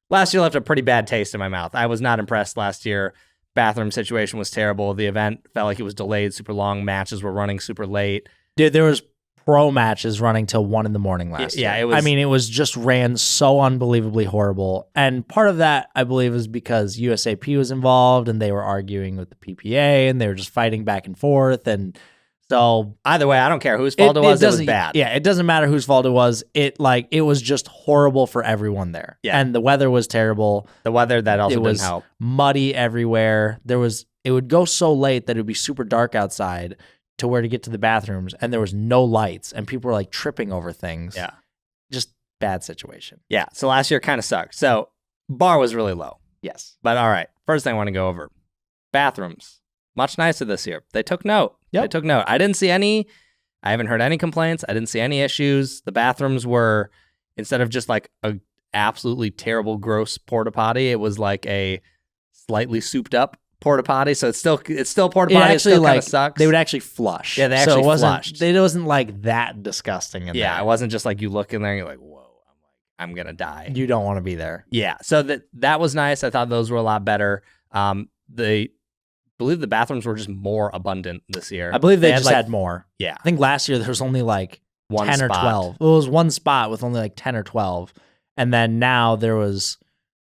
last year left a pretty bad taste in my mouth. I was not impressed last year. Bathroom situation was terrible. The event felt like it was delayed super long. Matches were running super late.
Dude, there was pro matches running till 1 a.m. last year.
Yeah, it was.
I mean, it was just ran so unbelievably horrible. And part of that, I believe, is because USAP was involved and they were arguing with the PPA and they were just fighting back and forth. And so
either way, I don't care whose fault it was bad.
Yeah, it doesn't matter whose fault it was. It was just horrible for everyone there.
Yeah.
And the weather was terrible.
The weather, that also didn't help.
Muddy everywhere. It would go so late that it would be super dark outside to where to get to the bathrooms, and there was no lights, and people were like tripping over things.
Yeah.
Just bad situation.
Yeah. So last year kind of sucked. So bar was really low.
Yes.
But all right. First thing I want to go over. Bathrooms. Much nicer this year. They took note.
Yep.
They took note. I haven't heard any complaints. I didn't see any issues. The bathrooms were, instead of just like a absolutely terrible, gross porta potty, it was like a slightly souped up porta potty. So it's still porta potty. It still kind of sucks.
They would actually flush.
Yeah, they actually flushed.
It wasn't like that disgusting.
Yeah, it wasn't just like you look in there and you're like, whoa, I'm gonna die.
You don't want to be there.
Yeah. So that was nice. I thought those were a lot better. I believe the bathrooms were just more abundant this year.
I believe they just had more.
Yeah.
I think last year there was only like 10 or 12. It was one spot with only like 10 or 12. And then now there was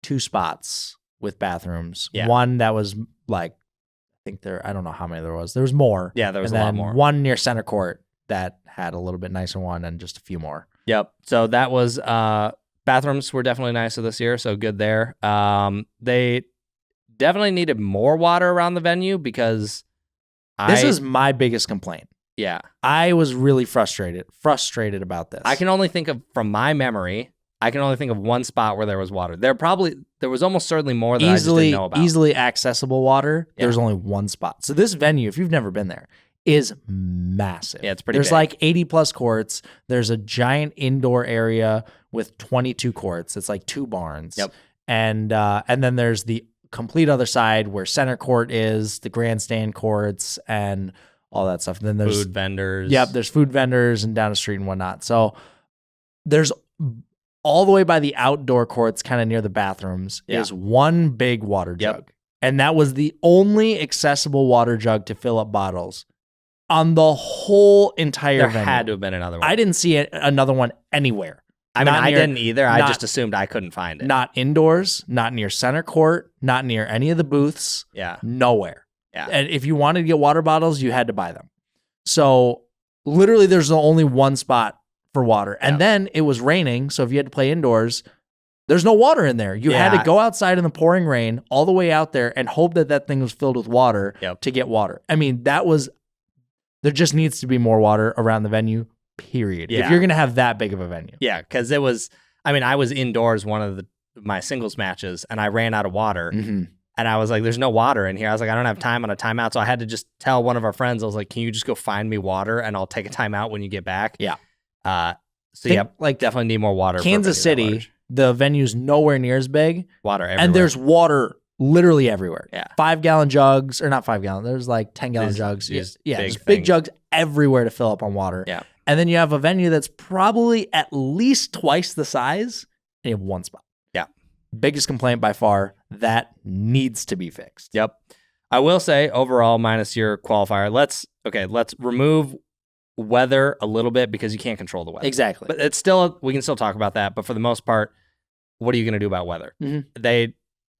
2 spots with bathrooms.
Yeah.
One that was like, I don't know how many there was. There was more.
Yeah, there was
a
lot more.
One near center court that had a little bit nicer one, and just a few more.
Yep. So that was, bathrooms were definitely nicer this year. So good there. They definitely needed more water around the venue, because
this is my biggest complaint.
Yeah.
I was really frustrated about this.
I can only think of, from my memory, one spot where there was water. There was almost certainly more that I just didn't know about.
Easily accessible water.
Yeah.
There's only one spot. So this venue, if you've never been there, is massive.
Yeah, it's pretty
There's
big.
like 80 plus courts. There's a giant indoor area with 22 courts. It's like 2 barns.
Yep.
And then there's the complete other side where center court is, the grandstand courts, and all that stuff. And then there's
food vendors.
Yep, there's food vendors and down the street and whatnot. So there's all the way by the outdoor courts, kind of near the bathrooms, is one big water jug.
Yep.
And that was the only accessible water jug to fill up bottles on the whole entire venue.
There had to have been another one.
I didn't see another one anywhere.
I mean, I didn't either. I just assumed I couldn't find it.
Not indoors, not near center court, not near any of the booths.
Yeah.
Nowhere.
Yeah.
And if you wanted to get water bottles, you had to buy them. So literally there's only one spot for water. And then it was raining. So if you had to play indoors, there's no water in there. You had to go outside in the pouring rain all the way out there and hope that thing was filled with water to get water. I mean, there just needs to be more water around the venue, period.
Yeah.
If you're going to have that big of a venue.
Yeah, because I was indoors one of my singles matches, and I ran out of water.
Mm-hmm.
And I was like, there's no water in here. I was like, I don't have time on a timeout. So I had to just tell one of our friends, I was like, can you just go find me water and I'll take a timeout when you get back?
Yeah.
Definitely need more water.
Kansas City, the venue's nowhere near as big.
Water everywhere.
And there's water literally everywhere.
Yeah.
5-gallon jugs, or not 5-gallon, there's like 10-gallon jugs. There's big jugs everywhere to fill up on water.
Yeah.
And then you have a venue that's probably at least twice the size, and you have one spot.
Yeah.
Biggest complaint by far. That needs to be fixed.
Yep. I will say, overall, minus your qualifier, let's remove weather a little bit, because you can't control the weather.
Exactly.
But we can still talk about that. But for the most part, what are you going to do about weather?
Mm-hmm.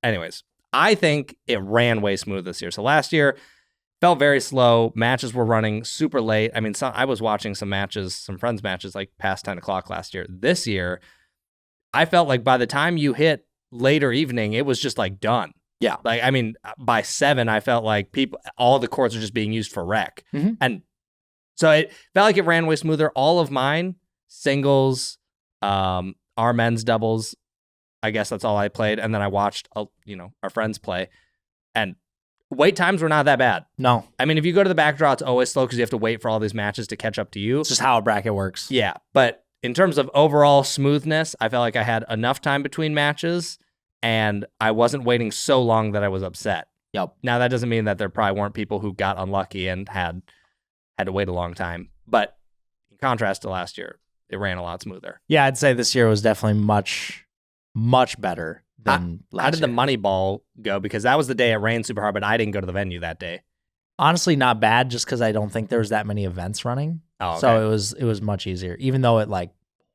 Anyways, I think it ran way smooth this year. So last year felt very slow. Matches were running super late. I mean, I was watching some friends' matches, like past 10 o'clock last year. This year, I felt like by the time you hit later evening, it was just like done.
Yeah.
Like, I mean, by 7, I felt like all the courts are just being used for rec.
Mm-hmm.
And So it felt like it ran way smoother. All of mine, singles, our men's doubles, I guess that's all I played. And then I watched, our friends play. And wait times were not that bad.
No.
I mean, if you go to the back draw, it's always slow because you have to wait for all these matches to catch up to you.
It's just how a bracket works.
Yeah. But in terms of overall smoothness, I felt like I had enough time between matches and I wasn't waiting so long that I was upset.
Yep.
Now, that doesn't mean that there probably weren't people who got unlucky and had to wait a long time. But in contrast to last year, it ran a lot smoother.
Yeah, I'd say this year was definitely much, much better than last year.
How did the money ball go? Because that was the day it rained super hard, but I didn't go to the venue that day.
Honestly, not bad, just because I don't think there was that many events running.
Oh, okay.
So it was much easier, even though it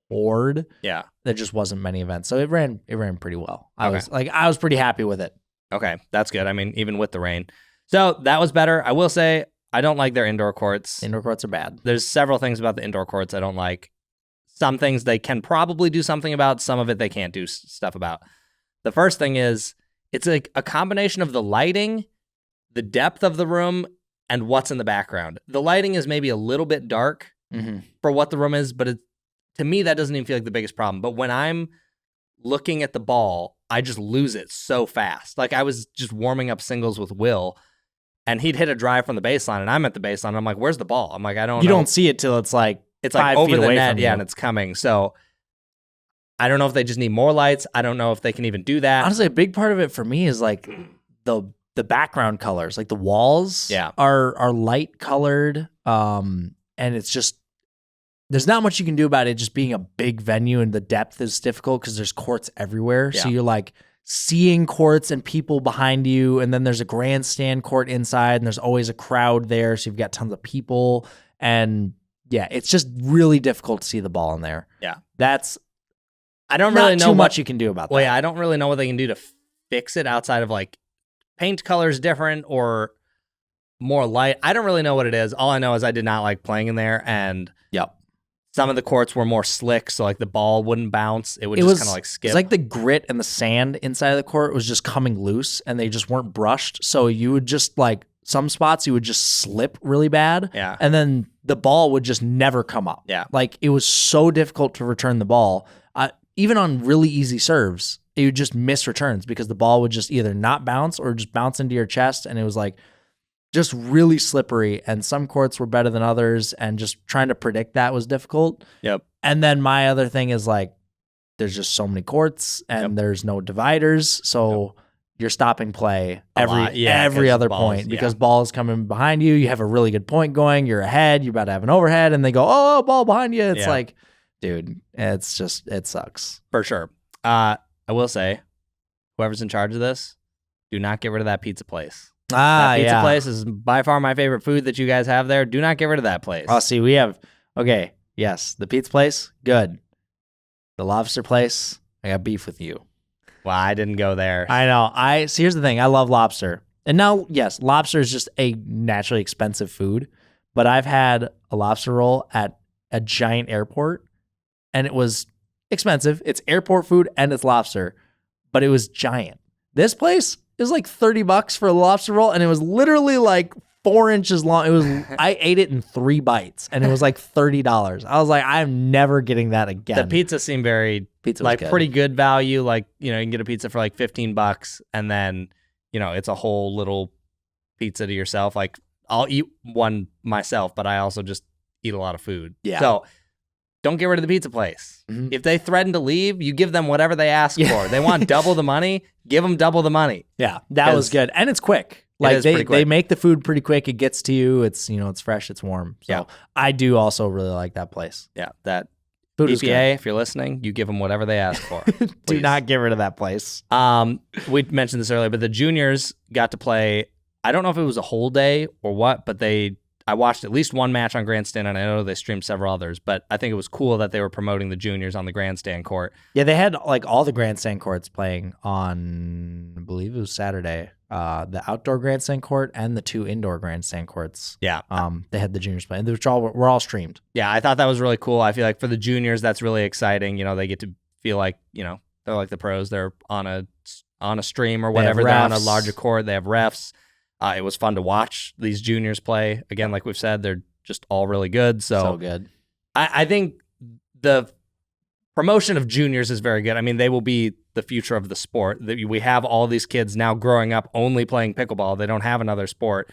poured.
Yeah,
there just wasn't many events, so it ran pretty well. I
Okay.
was pretty happy with it.
Okay, that's good. I mean, even with the rain, so that was better. I will say I don't like their indoor courts.
Indoor courts are bad.
There's several things about the indoor courts I don't like. Some things they can probably do something about. Some of it they can't do stuff about. The first thing is it's like a combination of the lighting, the depth of the room, and what's in the background. The lighting is maybe a little bit dark for what the room is, but to me, that doesn't even feel like the biggest problem. But when I'm looking at the ball, I just lose it so fast. Like I was just warming up singles with Will, and he'd hit a drive from the baseline, and I'm at the baseline. And I'm like, "Where's the ball?" I'm like, "I don't know."
You don't see it till it's like 5
over
feet
the
away
net,
from you.
yeah, and it's coming. So I don't know if they just need more lights. I don't know if they can even do that.
Honestly, a big part of it for me is the background colors, like the walls are light colored. And it's just, there's not much you can do about it just being a big venue, and the depth is difficult because there's courts everywhere.
Yeah.
So you're seeing courts and people behind you, and then there's a grandstand court inside, and there's always a crowd there. So you've got tons of people, and yeah, it's just really difficult to see the ball in there.
Yeah.
I don't really know much you can do about that.
Well, yeah, I don't really know what they can do to fix it outside of paint colors different or more light. I don't really know what it is. All I know is I did not like playing in there, and some of the courts were more slick, so the ball wouldn't bounce. It would just kind of skip.
It's like the grit and the sand inside of the court was just coming loose, and they just weren't brushed. So you would just some spots you would just slip really bad.
Yeah.
And then the ball would just never come up.
Yeah.
It was so difficult to return the ball. Even on really easy serves, you would just miss returns because the ball would just either not bounce or just bounce into your chest. And it was just really slippery. And some courts were better than others. And just trying to predict that was difficult.
Yep.
And then my other thing is there's just so many courts and there's no dividers. So you're stopping play every other point because ball is coming behind you. You have a really good point going. You're ahead. You're about to have an overhead. And they go, oh, ball behind you. It's dude, it sucks.
For sure. I will say, whoever's in charge of this, do not get rid of that pizza place. That pizza place is by far my favorite food that you guys have there. Do not get rid of that place.
Oh, see, we have, yes, the pizza place, good. The lobster place, I got beef with you.
Well, I didn't go there.
I know. See, here's the thing. I love lobster. And now, yes, lobster is just a naturally expensive food, but I've had a lobster roll at a giant airport, and it was expensive. It's airport food and it's lobster, but it was giant. This place is $30 for a lobster roll, and it was literally 4 inches long. It was. I ate it in 3 bites, and it was $30. I was like, I'm never getting that again.
The pizza seemed very pretty good value. You can get a pizza for $15, and then it's a whole little pizza to yourself. I'll eat one myself, but I also just eat a lot of food. Yeah. So don't get rid of the pizza place. Mm-hmm. If they threaten to leave, you give them whatever they ask for. They want double the money, give them double the money.
Yeah, that was good. And it's quick. They make the food pretty quick. It gets to you. It's it's fresh, it's warm. So I do also really like that place.
Yeah, that
food is good.
PPA, if you're listening, you give them whatever they ask for.
Do not get rid of that place.
We mentioned this earlier, but the juniors got to play, I don't know if it was a whole day or what, but I watched at least one match on Grandstand, and I know they streamed several others, but I think it was cool that they were promoting the juniors on the Grandstand court.
Yeah, they had all the Grandstand courts playing on, I believe it was Saturday, the outdoor Grandstand court and the 2 indoor Grandstand courts.
Yeah.
They had the juniors playing. We're all streamed.
Yeah, I thought that was really cool. I feel like for the juniors, that's really exciting. They get to feel like, they're like the pros. They're on a stream or whatever. They're on a larger court. They have refs. It was fun to watch these juniors play. Again, like we've said, they're just all really good.
So good.
I think the promotion of juniors is very good. I mean, they will be the future of the sport. We have all these kids now growing up only playing pickleball. They don't have another sport.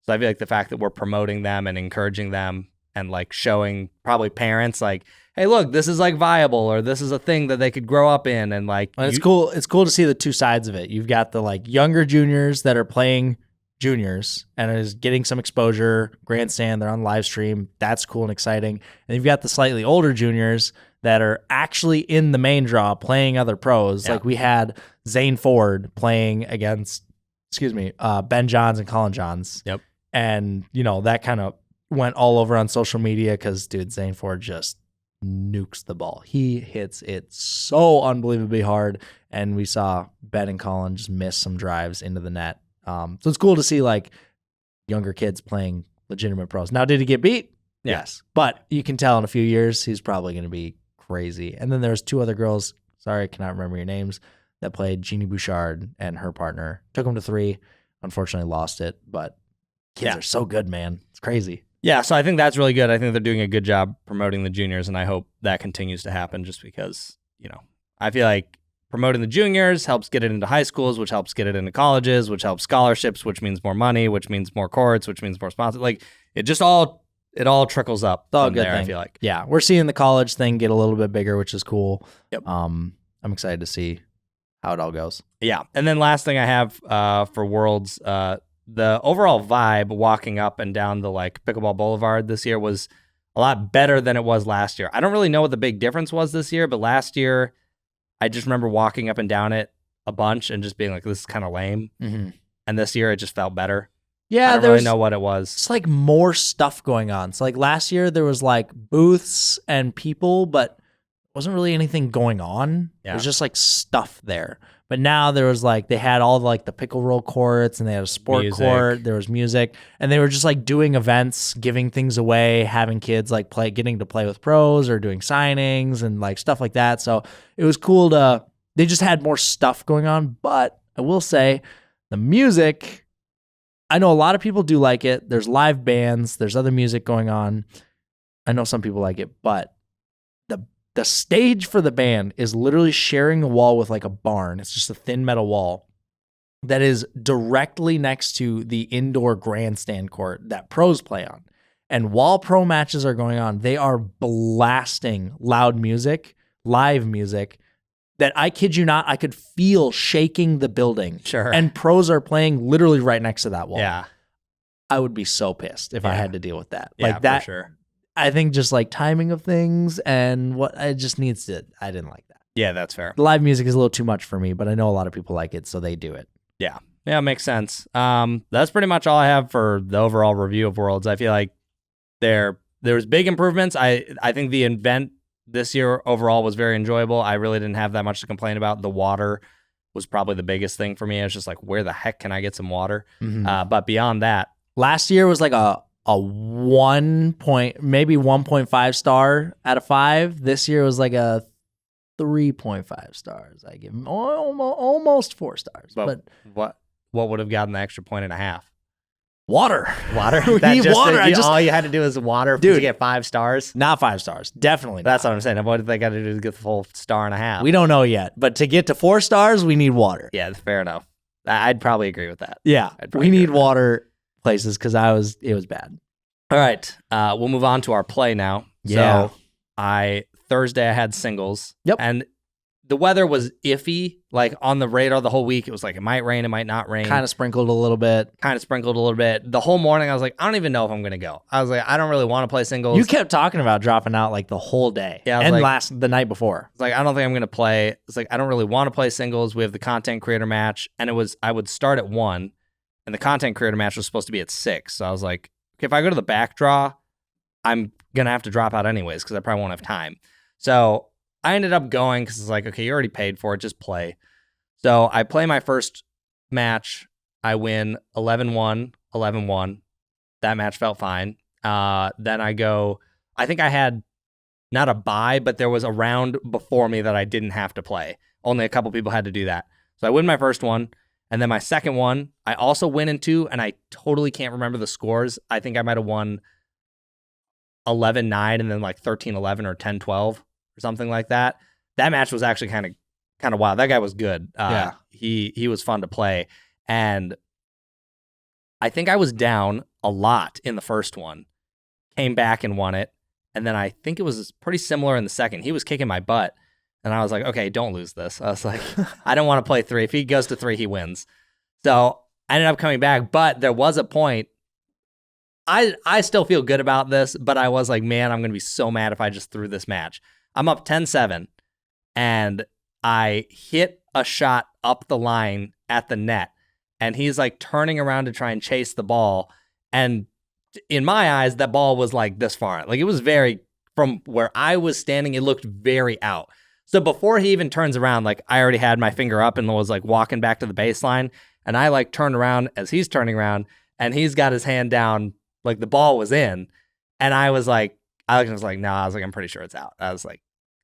So I feel like the fact that we're promoting them and encouraging them and like showing probably parents like, hey, look, this is like viable, or this is a thing that they could grow up in. And like,
it's cool. It's cool to see the two sides of it. You've got the like younger juniors that are playing juniors and is getting some exposure, grandstand, they're on live stream. That's cool and exciting. And you've got the slightly older juniors that are actually in the main draw playing other pros. Yeah. Like we had Zane Ford playing against, Ben Johns and Colin Johns.
Yep.
And, that kind of went all over on social media because, dude, Zane Ford just nukes the ball. He hits it so unbelievably hard. And we saw Ben and Colin just miss some drives into the net. So it's cool to see like younger kids playing legitimate pros. Now, did he get beat?
Yeah.
Yes. But you can tell in a few years, he's probably going to be crazy. And then there's two other girls, sorry, I cannot remember your names, that played Jeannie Bouchard and her partner. Took them to 3. Unfortunately lost it, but kids are so good, man. It's crazy.
Yeah, so I think that's really good. I think they're doing a good job promoting the juniors, and I hope that continues to happen just because, I feel like promoting the juniors helps get it into high schools, which helps get it into colleges, which helps scholarships, which means more money, which means more courts, which means more sponsors. Like, it all trickles up.
It's all a good
there,
thing.
I feel like.
Yeah, we're seeing the college thing get a little bit bigger, which is cool.
Yep.
I'm excited to see how it all goes.
Yeah, and then last thing I have for Worlds, the overall vibe walking up and down the like Pickleball Boulevard this year was a lot better than it was last year. I don't really know what the big difference was this year, but last year I just remember walking up and down it a bunch and just being like, this is kind of lame.
Mm-hmm.
And this year it just felt better.
Yeah,
I don't really know what it was.
It's like more stuff going on. So like last year there was like booths and people, but wasn't really anything going on.
Yeah.
It was just like stuff there. But now there was like, they had all like the pickle roll courts and they had a sport court, there was music, and they were just like doing events, giving things away, having kids like getting to play with pros or doing signings and like stuff like that. So it was cool they just had more stuff going on. But I will say the music, I know a lot of people do like it. There's live bands, there's other music going on. I know some people like it, but the stage for the band is literally sharing a wall with like a barn. It's just a thin metal wall that is directly next to the indoor grandstand court that pros play on. And while pro matches are going on, they are blasting loud music, live music, that I kid you not, I could feel shaking the building.
Sure.
And pros are playing literally right next to that wall.
Yeah.
I would be so pissed if I had to deal with that.
Yeah,
like that.
For sure.
I think just like timing of things and what it just needs to, I didn't like that.
Yeah, that's fair.
The live music is a little too much for me, but I know a lot of people like it, so they do it.
Yeah. Yeah, makes sense. That's pretty much all I have for the overall review of Worlds. I feel like there was big improvements. I think the event this year overall was very enjoyable. I really didn't have that much to complain about. The water was probably the biggest thing for me. I was just like, where the heck can I get some water?
Mm-hmm.
But beyond that,
last year was like a 1.5 star out of 5. This year was like a 3.5 stars. I give him almost 4 stars. But
what would have gotten the extra 1.5?
Water.
We
need water.
All you had to do is water to get 5 stars.
Not 5 stars. Definitely not.
That's what I'm saying. What did they got to do to get the full 1.5 stars?
We don't know yet. But to get to 4 stars, we need water.
Yeah, fair enough. I'd probably agree with that.
Yeah, we need water places because it was bad.
All right, we'll move on to our play now.
Yeah.
So Thursday I had singles.
Yep.
And the weather was iffy, like on the radar the whole week. It was like it might rain, it might not rain.
Kind of sprinkled a little bit.
The whole morning I was like, I don't even know if I'm gonna go. I was like, I don't really want to play singles.
You kept talking about dropping out like the whole day.
Yeah,
and the night before.
It's like, I don't think I'm gonna play. It's like I don't really want to play singles. We have the content creator match, and I would start at 1, and the content creator match was supposed to be at 6. So I was like, okay, if I go to the back draw, I'm gonna have to drop out anyways because I probably won't have time. So I ended up going because it's like, okay, you already paid for it, just play. So I play my first match. I win 11-1, 11-1. That match felt fine. Then I go, I think I had not a bye, but there was a round before me that I didn't have to play. Only a couple people had to do that. So I win my first one. And then my second one, I also win in 2, and I totally can't remember the scores. I think I might have won 11-9 and then like 13-11 or 10-12 or something like that. That match was actually kind of wild. That guy was good. He was fun to play. And I think I was down a lot in the first one, came back and won it. And then I think it was pretty similar in the second. He was kicking my butt. And I was like, okay, don't lose this. I was like, I don't want to play 3. If he goes to 3, he wins. So I ended up coming back. But there was a point. I still feel good about this, but I was like, man, I'm going to be so mad if I just threw this match. I'm up 10-7, and I hit a shot up the line at the net, and he's like turning around to try and chase the ball. And in my eyes, that ball was like this far. Like it was very, from where I was standing, it looked very out. So before he even turns around, like I already had my finger up and was like walking back to the baseline, and I like turned around as he's turning around, and he's got his hand down. Like the ball was in, and I was like, no, I was like, I'm pretty sure it's out. I was like,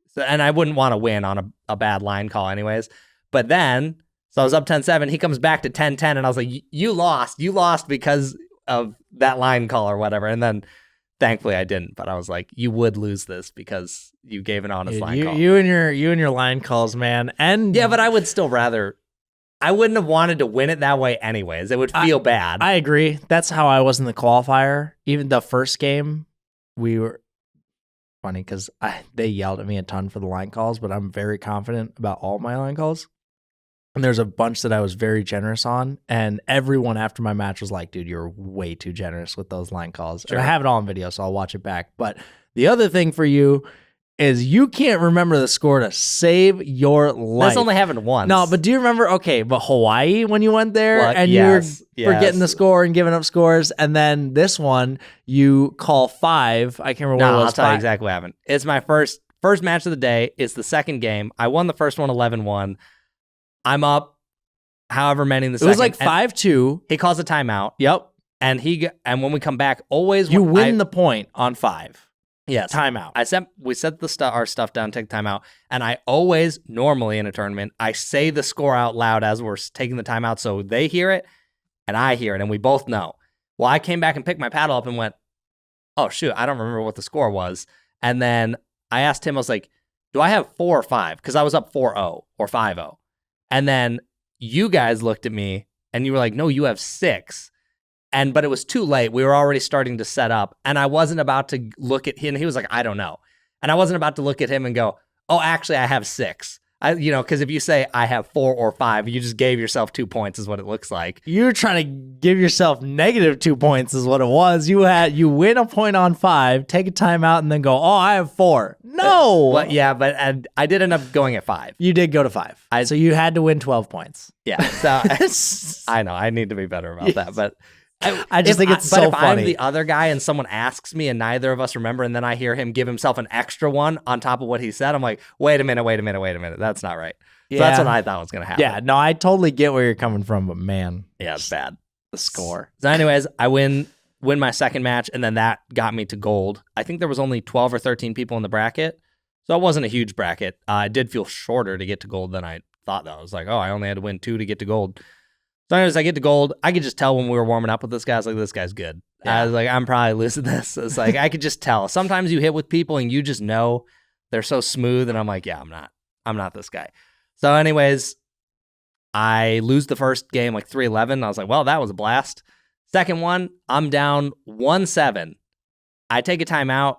so, and I wouldn't want to win on a bad line call anyways. But then, so I was up 10-7. He comes back to 10-10, and I was like, you lost because of that line call or whatever. And then thankfully I didn't, but I was like, you would lose this because you gave an honest line call.
You and your line calls, man. And
yeah, but I would still rather. I wouldn't have wanted to win it that way anyways. It would feel bad.
I agree. That's how I was in the qualifier. Even the first game, we were funny because they yelled at me a ton for the line calls, but I'm very confident about all my line calls. And there's a bunch that I was very generous on, and everyone after my match was like, dude, you're way too generous with those line calls. Sure. And I have it all on video, so I'll watch it back. But the other thing for you is you can't remember the score to save your life.
That's only happened once.
No, but do you remember, but Hawaii when you went there and
yes,
you were forgetting the score and giving up scores, and then this one, you call 5. I can't remember what it was.
I'll tell you exactly what happened. It's my first match of the day. It's the second game. I won the first one 11-1. I'm up however many in the second.
It was like 5-2.
He calls a timeout.
Yep.
And when we come back, always
you win the point on 5.
Yes.
Timeout.
We set our stuff down, take timeout, and I always, normally in a tournament, I say the score out loud as we're taking the timeout so they hear it and I hear it and we both know. Well, I came back and picked my paddle up and went, oh shoot, I don't remember what the score was. And then I asked him, I was like, do I have 4 or 5? Because I was up 4-0 or 5-0. And then you guys looked at me and you were like, no, you have 6. But it was too late. We were already starting to set up, and I wasn't about to look at him. He was like, I don't know. And I wasn't about to look at him and go, oh, actually, I have 6. Because if you say I have 4 or 5, you just gave yourself 2 points is what it looks like.
You're trying to give yourself negative 2 points is what it was. You win a point on 5, take a timeout, and then go, oh, I have 4. No.
But I did end up going at 5.
You did go to 5. So you had to win 12 points.
Yeah. So I know I need to be better about that, but.
I just think it's so funny.
But if I'm the other guy and someone asks me and neither of us remember, and then I hear him give himself an extra one on top of what he said, I'm like, wait a minute. That's not right. Yeah. So that's what I thought was going to happen.
Yeah, no, I totally get where you're coming from, but man.
Yeah, it's bad.
The score.
So anyways, I win my second match, and then that got me to gold. I think there was only 12 or 13 people in the bracket, so it wasn't a huge bracket. It did feel shorter to get to gold than I thought, though. I was like, oh, I only had to win 2 to get to gold. So anyways, I get to gold. I could just tell when we were warming up with this guy, I was like, this guy's good. Yeah. I was like, I'm probably losing this. It's like, I could just tell. Sometimes you hit with people and you just know they're so smooth. And I'm like, yeah, I'm not this guy. So anyways, I lose the first game like 3-11. I was like, well, that was a blast. Second one, I'm down 1-7. I take a timeout.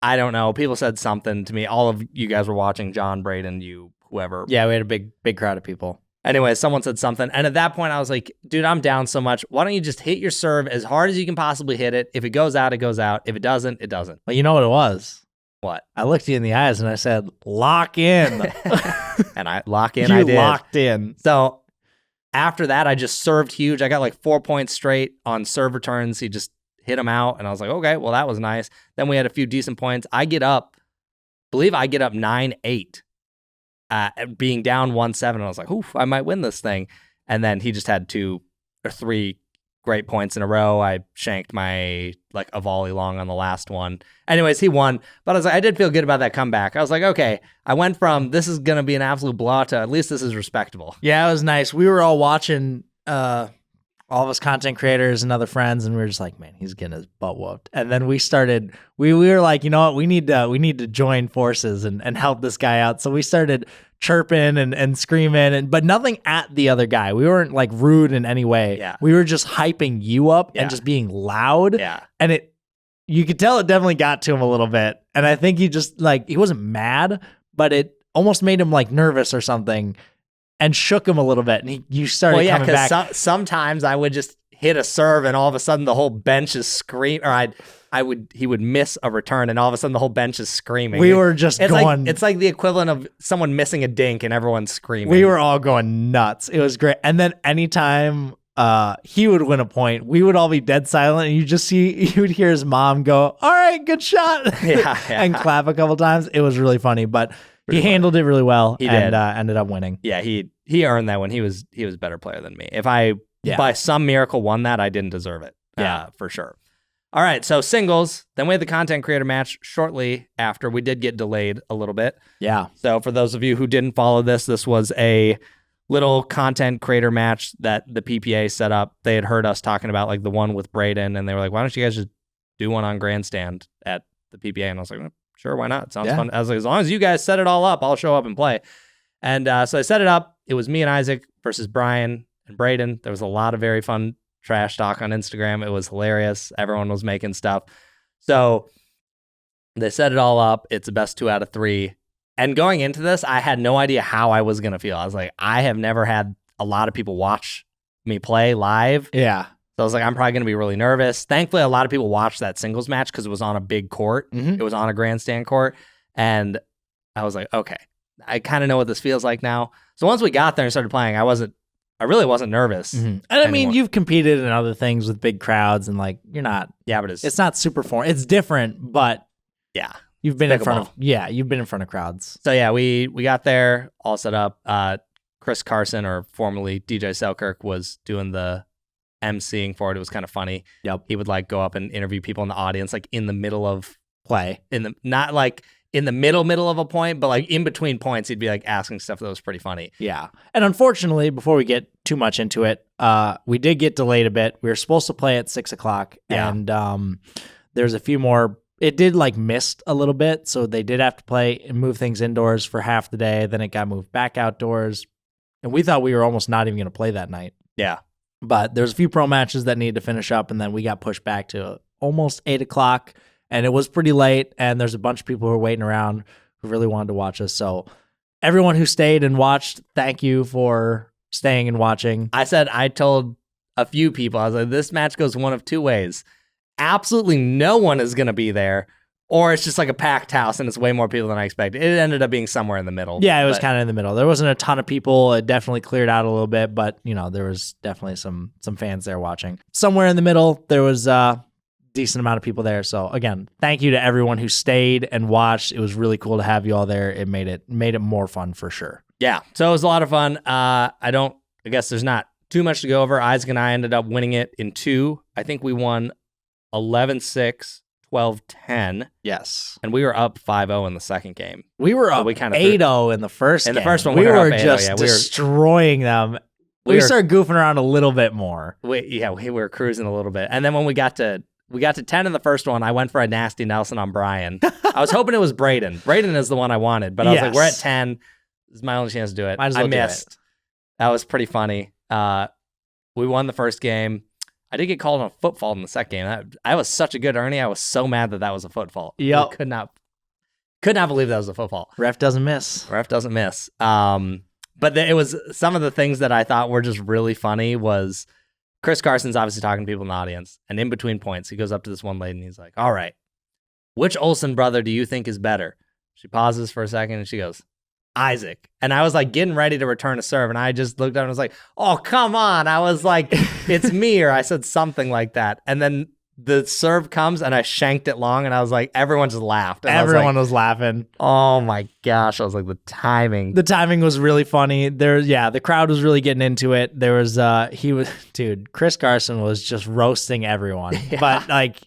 I don't know. People said something to me. All of you guys were watching, John, Braden, you, whoever.
Yeah, we had a big crowd of people.
Anyway, someone said something. And at that point, I was like, dude, I'm down so much. Why don't you just hit your serve as hard as you can possibly hit it? If it goes out, it goes out. If it doesn't, it doesn't.
Well, you know what it was?
What?
I looked you in the eyes and I said, lock in.
And I did.
You locked in.
So after that, I just served huge. I got like 4 points straight on serve returns. He just hit them out. And I was like, okay, well, that was nice. Then we had a few decent points. I get up 9-8. Being down 1-7, I was like, oof, I might win this thing. And then he just had 2 or 3 great points in a row. I shanked a volley long on the last one. Anyways, he won. But I was like, I did feel good about that comeback. I was like, okay, I went from this is going to be an absolute blowout to at least this is respectable.
Yeah, it was nice. We were all watching all of us content creators and other friends, and we were just like, man, he's getting his butt whooped. And then we were like, you know what, we need to join forces and help this guy out. So we started chirping and screaming, but nothing at the other guy. We weren't like rude in any way.
Yeah.
We were just hyping you up and just being loud.
Yeah.
And you could tell it definitely got to him a little bit. And I think he just like, he wasn't mad, but it almost made him like nervous or something and shook him a little bit. And you started coming back.
Sometimes I would just hit a serve and all of a sudden the whole bench is screaming, or he would miss a return and all of a sudden the whole bench is screaming.
We were just going.
It's like the equivalent of someone missing a dink and everyone's screaming.
We were all going nuts. It was great. And then anytime he would win a point, we would all be dead silent, and you would hear his mom go, "All right, good shot," and clap a couple times. It was really funny, but he handled it really well. He did. Ended up winning.
Yeah, he earned that one. He was a better player than me. If I by some miracle won that, I didn't deserve it. Yeah, for sure. All right, so singles. Then we had the content creator match shortly after. We did get delayed a little bit.
Yeah.
So for those of you who didn't follow this was a little content creator match that the PPA set up. They had heard us talking about like the one with Braden, and they were like, why don't you guys just do one on Grandstand at the PPA? And I was like, sure, why not? It sounds fun. I was like, as long as you guys set it all up, I'll show up and play. And so I set it up. It was me and Aizec versus Brian and Braden. There was a lot of very fun trash talk on Instagram. It was hilarious. Everyone was making stuff. So they set it all up. It's the best 2 out of 3. And going into this, I had no idea how I was going to feel. I was like, I have never had a lot of people watch me play live.
Yeah.
So I was like, I'm probably going to be really nervous. Thankfully, a lot of people watched that singles match because it was on a big court. Mm-hmm. It was on a grandstand court. And I was like, okay, I kind of know what this feels like now. So once we got there and started playing, I really wasn't nervous.
Mm-hmm. And I mean, you've competed in other things with big crowds, and like, you're not.
Yeah, but
it's not super foreign. It's different, but
yeah,
you've been in front of crowds.
So yeah, we got there, all set up. Chris Carson, or formerly DJ Selkirk, was doing the emceeing for it. It was kind of funny.
Yep.
He would like go up and interview people in the audience, like in the middle of
play,
not like in the middle of a point, but like in between points, he'd be like asking stuff that was pretty funny.
Yeah. And unfortunately, before we get too much into it, we did get delayed a bit. We were supposed to play at 6:00. Yeah. And there's a few more. It did like missed a little bit. So they did have to play and move things indoors for half the day. Then it got moved back outdoors. And we thought we were almost not even going to play that night.
Yeah.
But there's a few pro matches that needed to finish up. And then we got pushed back to almost 8:00. And it was pretty late, and there's a bunch of people who were waiting around who really wanted to watch us. So everyone who stayed and watched, thank you for staying and watching.
I told a few people, I was like, this match goes one of two ways. Absolutely no one is going to be there, or it's just like a packed house, and it's way more people than I expected. It ended up being somewhere in the middle.
Yeah, it was kind of in the middle. There wasn't a ton of people. It definitely cleared out a little bit, but there was definitely some fans there watching. Somewhere in the middle, there was decent amount of people there. So again, thank you to everyone who stayed and watched. It was really cool to have you all there. It made it more fun for sure.
Yeah. So it was a lot of fun. I guess there's not too much to go over. Aizec and I ended up winning it in 2. I think we won 11-6, 12-10.
Yes.
And we were up 5-0 in the second game.
We were up 8-0 in the first game.
In the first one,
we were
up 8-0.
just destroying them. We started goofing around a little bit more.
We were cruising a little bit. And then when we got to 10 in the first one, I went for a nasty Nelson on Brian. I was hoping it was Braden. Braden is the one I wanted, but I was like, we're at 10. This is my only chance to do it. I missed. That was pretty funny. We won the first game. I did get called on a foot fault in the second game. I was such a good Ernie. I was so mad that was a foot fault.
Yep.
I could not believe that was a foot fault.
Ref doesn't miss.
But it was some of the things that I thought were just really funny was Chris Carson's obviously talking to people in the audience, and in between points, he goes up to this one lady and he's like, all right, which Olsen brother do you think is better? She pauses for a second and she goes, Aizec. And I was like getting ready to return a serve, and I just looked up and was like, oh, come on. I was like, it's me, or I said something like that. And then the serve comes and I shanked it long, and I was like, everyone just laughed. And
everyone was laughing.
Oh my gosh. I was like, the timing.
The timing was really funny. The crowd was really getting into it. There was, Chris Carson was just roasting everyone. Yeah. But like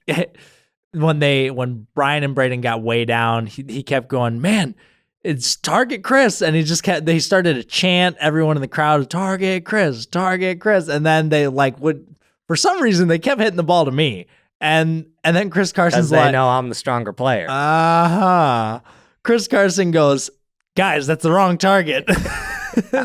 when Brian and Braden got way down, he kept going, man, it's target Chris. And they started to chant, everyone in the crowd, target Chris, target Chris. And then they for some reason, they kept hitting the ball to me. And then Chris Carson's
like, they know I'm the stronger player.
Chris Carson goes, guys, that's the wrong target.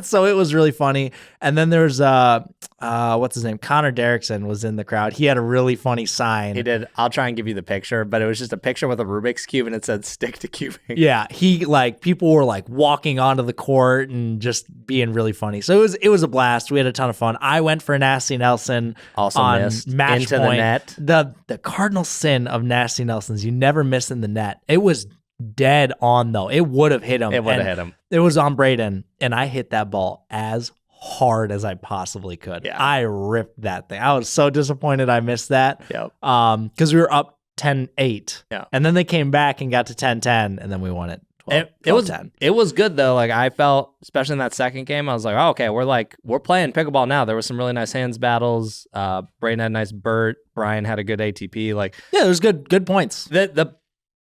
So it was really funny. And then there's what's his name? Connor Derrickson was in the crowd. He had a really funny sign.
He did. I'll try and give you the picture, but it was just a picture with a Rubik's Cube and it said stick to cubing.
Yeah. He people were walking onto the court and just being really funny. So it was a blast. We had a ton of fun. I went for a Nasty Nelson.
Also
on
missed
match
into
point.
the net.
The cardinal sin of Nasty Nelsons, you never miss in the net. It was dead on though. It would have hit him.
It would have hit him.
It was on Braden, and I hit that ball as hard as I possibly could.
Yeah.
I ripped that thing. I was so disappointed I missed that.
Yep.
Because we were up 10-8.
Yeah.
And then they came back and got to 10-10, and then we won it 12-10.
It was good though. I felt, especially in that second game, I was like, oh, okay, we're playing pickleball now. There was some really nice hands battles. Braden had a nice Burt. Brian had a good ATP.
Yeah, there was good points.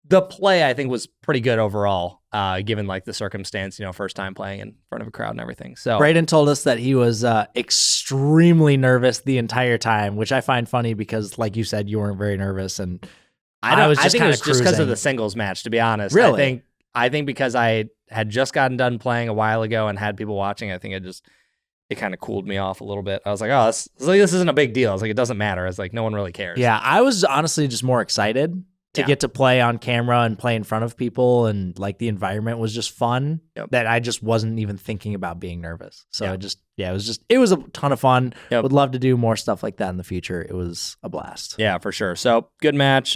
The play, I think, was pretty good overall, given the circumstance, first time playing in front of a crowd and everything. So
Braden told us that he was extremely nervous the entire time, which I find funny because, like you said, you weren't very nervous, and I was just
think it was just because of the
cruising.
singles match, to be honest.
Really?
I think because I had just gotten done playing a while ago and had people watching, I think it kind of cooled me off a little bit. I was like, oh, this isn't a big deal. I was like, it doesn't matter. It's no one really cares.
Yeah, I was honestly just more excited to get to play on camera and play in front of people, and the environment was just fun.
Yep.
That I just wasn't even thinking about being nervous. So it was a ton of fun.
Yep.
Would love to do more stuff like that in the future. It was a blast.
Yeah, for sure. So good match,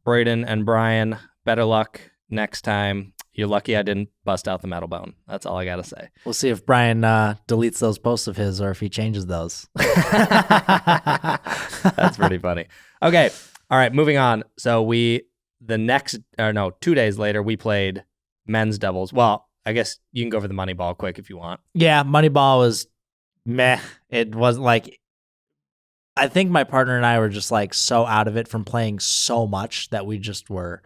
Braden and Brian. Better luck next time. You're lucky I didn't bust out the metal bone. That's all I got to say.
We'll see if Brian deletes those posts of his or if he changes those.
That's pretty funny. Okay. All right, moving on. So 2 days later, we played men's doubles. Well, I guess you can go over the money ball quick if you want.
Yeah, money ball was meh. It was I think my partner and I were just so out of it from playing so much that we just were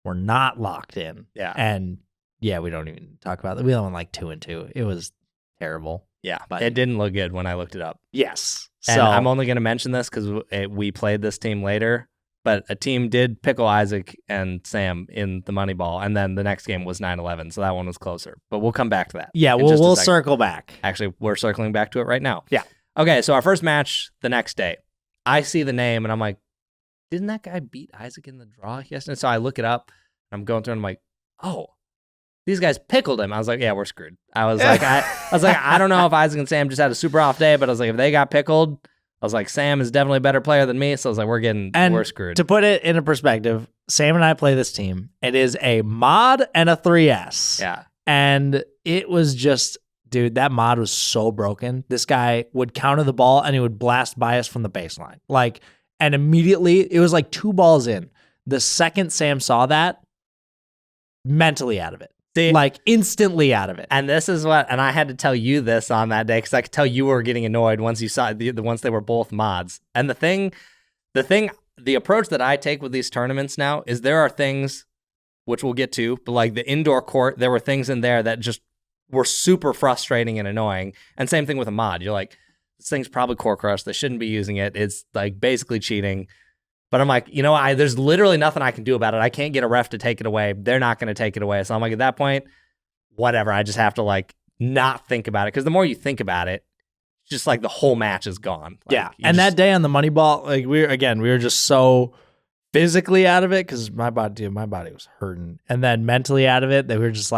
not locked in.
Yeah.
And yeah, we don't even talk about that. We only went 2-2. It was terrible.
Yeah,
but
it didn't look good when I looked it up.
Yes.
And
so
I'm only going to mention this because we played this team later. But a team did pickle Aizec and Sam in the money ball, and then the next game was 9-11, so that one was closer. But we'll come back to that.
Yeah, we'll circle back.
Actually, we're circling back to it right now.
Yeah.
Okay, so our first match the next day. I see the name, and I'm like, didn't that guy beat Aizec in the draw yesterday? So I look it up, and I'm going through, and I'm like, oh, these guys pickled him. I was like, yeah, we're screwed. I was like, I don't know if Aizec and Sam just had a super off day, but I was like, if they got pickled, I was like, Sam is definitely a better player than me. So I was like, we're screwed.
To put it into perspective, Sam and I play this team. It is a mod and a 3S.
Yeah.
And it was just, dude, that mod was so broken. This guy would counter the ball and he would blast by us from the baseline. And immediately, it was 2 balls in. The second Sam saw that, mentally out of it.
See,
instantly out of it.
And this is and I had to tell you this on that day because I could tell you were getting annoyed once you saw once they were both mods. And the approach that I take with these tournaments now is there are things, which we'll get to, but the indoor court, there were things in there that just were super frustrating and annoying. And same thing with a mod. You're like, this thing's probably core crushed. They shouldn't be using it. It's basically cheating. But I'm like, there's literally nothing I can do about it. I can't get a ref to take it away. They're not going to take it away. So I'm like, at that point, whatever. I just have to not think about it. Because the more you think about it, just the whole match is gone.
And that day on the money ball, we were just so physically out of it because my body was hurting. And then mentally out of it, they were just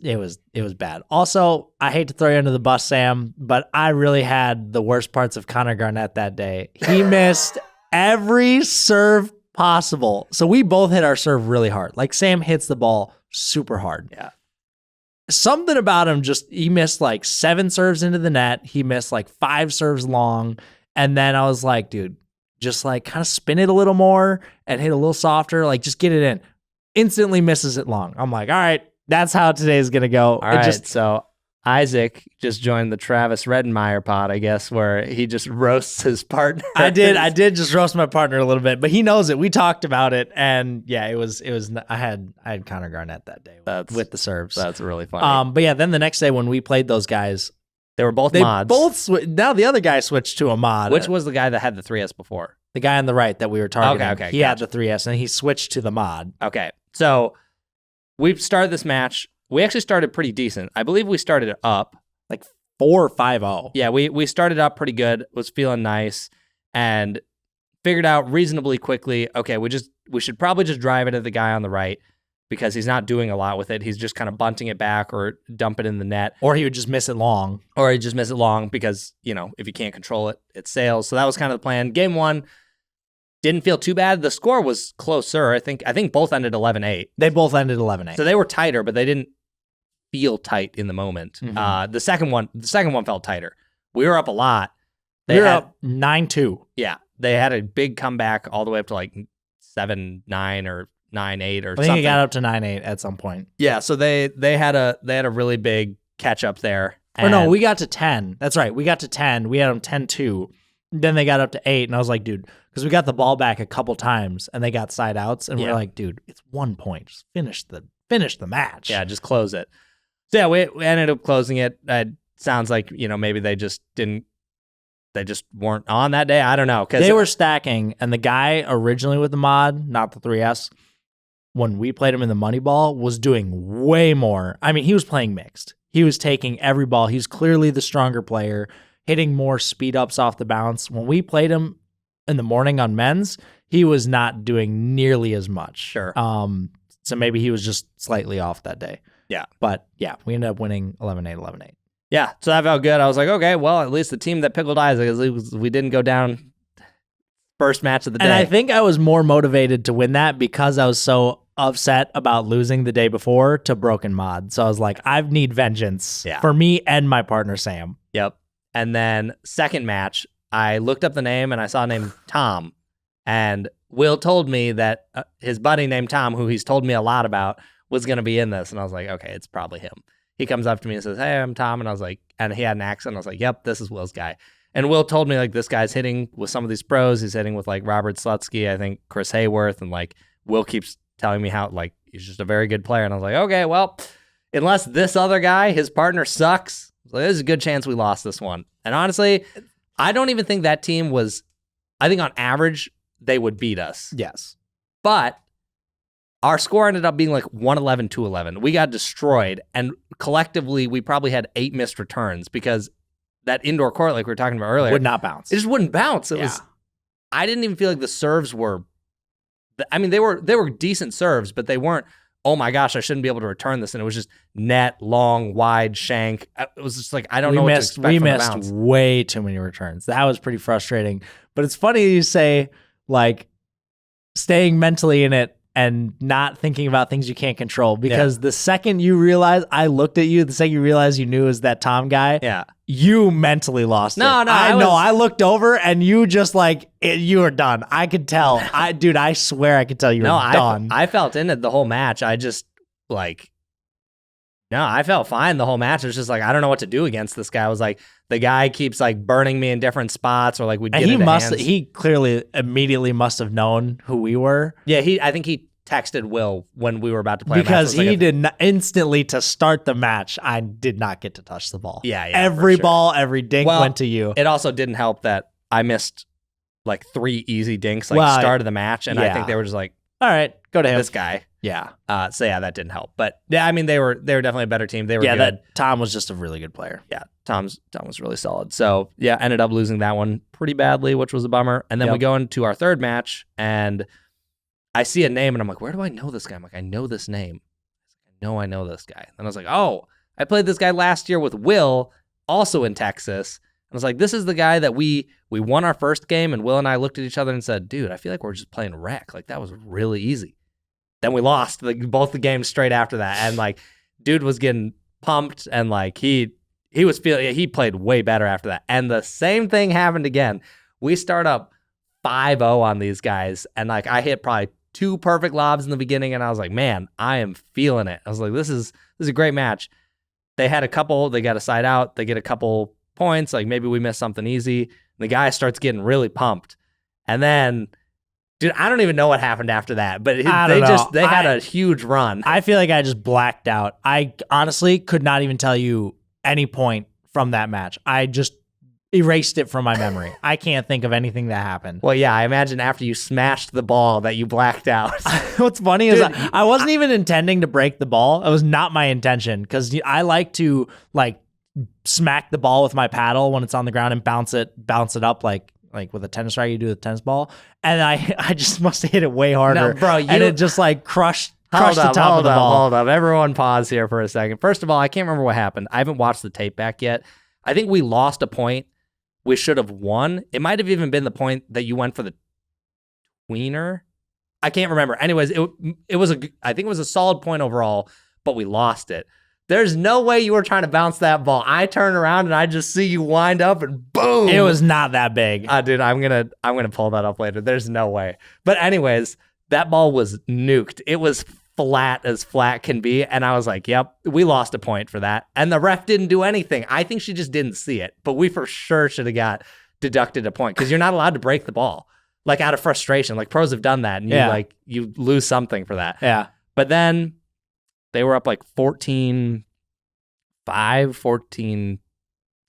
it was bad. Also, I hate to throw you under the bus, Sam, but I really had the worst parts of Connor Garnett that day. He missed every serve possible. So we both hit our serve really hard. Sam hits the ball super hard.
Yeah.
Something about him he missed 7 serves into the net. He missed 5 serves long. And then I was like, dude, just kind of spin it a little more and hit a little softer. Just get it in. Instantly misses it long. I'm like, all right. That's how today's going to go.
All right, so Aizec just joined the Travis Redenmeyer pod, I guess, where he just roasts his partner.
I did just roast my partner a little bit, but he knows it. We talked about it, and yeah, it was. I had Connor Garnett that day with the serves.
That's really funny.
But yeah, then the next day when we played those guys,
they were both mods.
Now the other guy switched to a mod.
Which was the guy that had the 3S before?
The guy on the right that we were targeting.
Okay,
he had the 3S, and he switched to the mod.
Okay, so we started this match. We actually started pretty decent. I believe we started up
like 4 or 5-0.
Yeah, we started up pretty good. Was feeling nice, and figured out reasonably quickly. Okay, we should probably just drive it at the guy on the right because he's not doing a lot with it. He's just kind of bunting it back or dump it in the net,
or he would just miss it long,
because if you can't control it, it sails. So that was kind of the plan. Game 1 didn't feel too bad. The score was closer. I think both ended 11-8.
They both ended 11-8.
So they were tighter, but they didn't feel tight in the moment.
Mm-hmm.
The second one felt tighter. We were up a lot.
We were up 9-2.
Yeah, they had a big comeback all the way up to like 7-9 or 9-8 or something.
I think it got up to 9-8 at some point.
Yeah, so they had a really big catch up there.
Or no, we got to 10. That's right. We got to 10. We had them 10-2. Then they got up to 8, and I was like, dude, because we got the ball back a couple times, and they got side outs, and we're like, dude, it's 1 point. Just finish the match.
Yeah, just close it. So yeah, we ended up closing it. It sounds like maybe they just weren't on that day. I don't know,
they were stacking, and the guy originally with the mod, not the 3S, when we played him in the money ball, was doing way more. I mean, he was playing mixed. He was taking every ball. He's clearly the stronger player, hitting more speed ups off the bounce. When we played him in the morning on men's, he was not doing nearly as much.
Sure.
So maybe he was just slightly off that day.
Yeah.
But yeah, we ended up winning 11-8, 11-8.
Yeah, so that felt good. I was like, okay, well, at least the team that pickled Aizec, we didn't go down first match of the day.
And I think I was more motivated to win that because I was so upset about losing the day before to Broken Mod. So I was like, I need vengeance for me and my partner, Sam.
Yep. And then second match, I looked up the name and I saw a name Tom. And Will told me that his buddy named Tom, who he's told me a lot about, was going to be in this. And I was like, okay, it's probably him. He comes up to me and says, hey, I'm Tom. And I was like, and he had an accent. I was like, yep, this is Will's guy. And Will told me, like, this guy's hitting with some of these pros. He's hitting with, like, Robert Slutsky, I think Chris Hayworth. And, like, Will keeps telling me how, like, he's just a very good player. And I was like, okay, well, unless this other guy, his partner, sucks, there's a good chance we lost this one. And honestly, I don't even think that team was, I think on average, they would beat us.
Yes.
But our score ended up being like 111-211. We got destroyed. And collectively, we probably had 8 missed returns because that indoor court, like we were talking about earlier,
would not bounce.
It just wouldn't bounce. It was, I didn't even feel like the serves were, I mean, they were decent serves, but they weren't, oh my gosh, I shouldn't be able to return this. And it was just net, long, wide, shank. It was just like, I don't know what to expect from the bounce.
We missed way too many returns. That was pretty frustrating. But it's funny you say, like, staying mentally in it and not thinking about things you can't control. Because the second you realize, I looked at you, the second you realize you knew it was that Tom guy, you mentally lost it.
No,
I looked over and you just like, you were done. I could tell. Dude, I swear I could tell you were done.
I felt in it the whole match. I just like, no, I felt fine the whole match. It was just like, I don't know what to do against this guy. I was like, the guy keeps like burning me in different spots, or like we'd get into hands.
He clearly immediately must have known who we were.
Yeah, I think he texted Will when we were about to play
because he did not, instantly to start the match. I did not get to touch the ball.
Yeah,
every ball, every dink went to you.
It also didn't help that I missed like 3 easy dinks start of the match, and I think they were just like,
all right, go to him.
This guy.
Yeah.
So yeah, that didn't help. But yeah, I mean, they were definitely a better team. They were good.
That Tom was just a really good player.
Yeah, Tom was really solid. So yeah, ended up losing that one pretty badly, which was a bummer. And then we go into our third match, and I see a name, and I'm like, where do I know this guy? I'm like, I know this name. I know this guy. And I was like, oh, I played this guy last year with Will, also in Texas. I was like, this is the guy that we won our first game, and Will and I looked at each other and said, dude, I feel like we're just playing rec. Like, that was really easy. Then we lost both the games straight after that. And like, dude was getting pumped, and like he played way better after that. And the same thing happened again. We start up 5-0 on these guys, and like I hit probably 2 perfect lobs in the beginning, and I was like, man, I am feeling it. I was like, this is a great match. they had a couple, they got a side out, they get a couple points, like maybe we missed something easy. The guy starts getting really pumped. And then, dude, I don't even know what happened after that, but they had a huge run.
I feel like I just blacked out. I honestly could not even tell you any point from that match. I just erased it from my memory. I can't think of anything that happened.
Well, yeah, I imagine after you smashed the ball that you blacked out.
What's funny is I wasn't even intending to break the ball. It was not my intention because I like to like smack the ball with my paddle when it's on the ground and bounce it up like with a tennis racket you do with a tennis ball. And I just must have hit it way harder.
No, bro,
and it just like crushed the top of the ball.
Hold up. Everyone pause here for a second. First of all, I can't remember what happened. I haven't watched the tape back yet. I think we lost a point. We should have won. It might have even been the point that you went for the tweener. I can't remember. Anyways, I think it was a solid point overall, but we lost it. There's no way you were trying to bounce that ball. I turn around and I just see you wind up and boom.
It was not that big.
Dude, I'm gonna pull that up later. There's no way. But anyways, that ball was nuked. It was flat as flat can be. And I was like, yep, we lost a point for that. And the ref didn't do anything. I think she just didn't see it. But we for sure should have got deducted a point because you're not allowed to break the ball. Like out of frustration. Like pros have done that. And you lose something for that.
Yeah.
But then they were up like 14-5, 14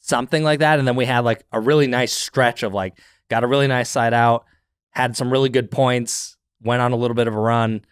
something like that. And then we had like a really nice stretch of like, got a really nice side out, had some really good points, went on a little bit of a run,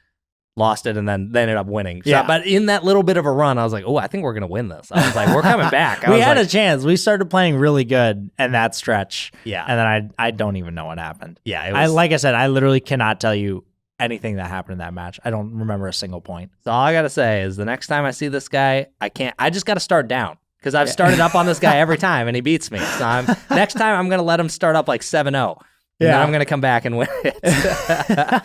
lost it, and then they ended up winning. So, but in that little bit of a run, I was like, oh, I think we're going to win this. I was like, we're coming back.
We had a chance. We started playing really good in that stretch.
Yeah.
And then I don't even know what happened.
Yeah. It was,
like I said, I literally cannot tell you anything that happened in that match. I don't remember a single point.
So all I got to say is the next time I see this guy, I just got to start down because I've started up on this guy every time and he beats me. So next time I'm going to let him start up like 7-0. And then I'm going to come back and win it.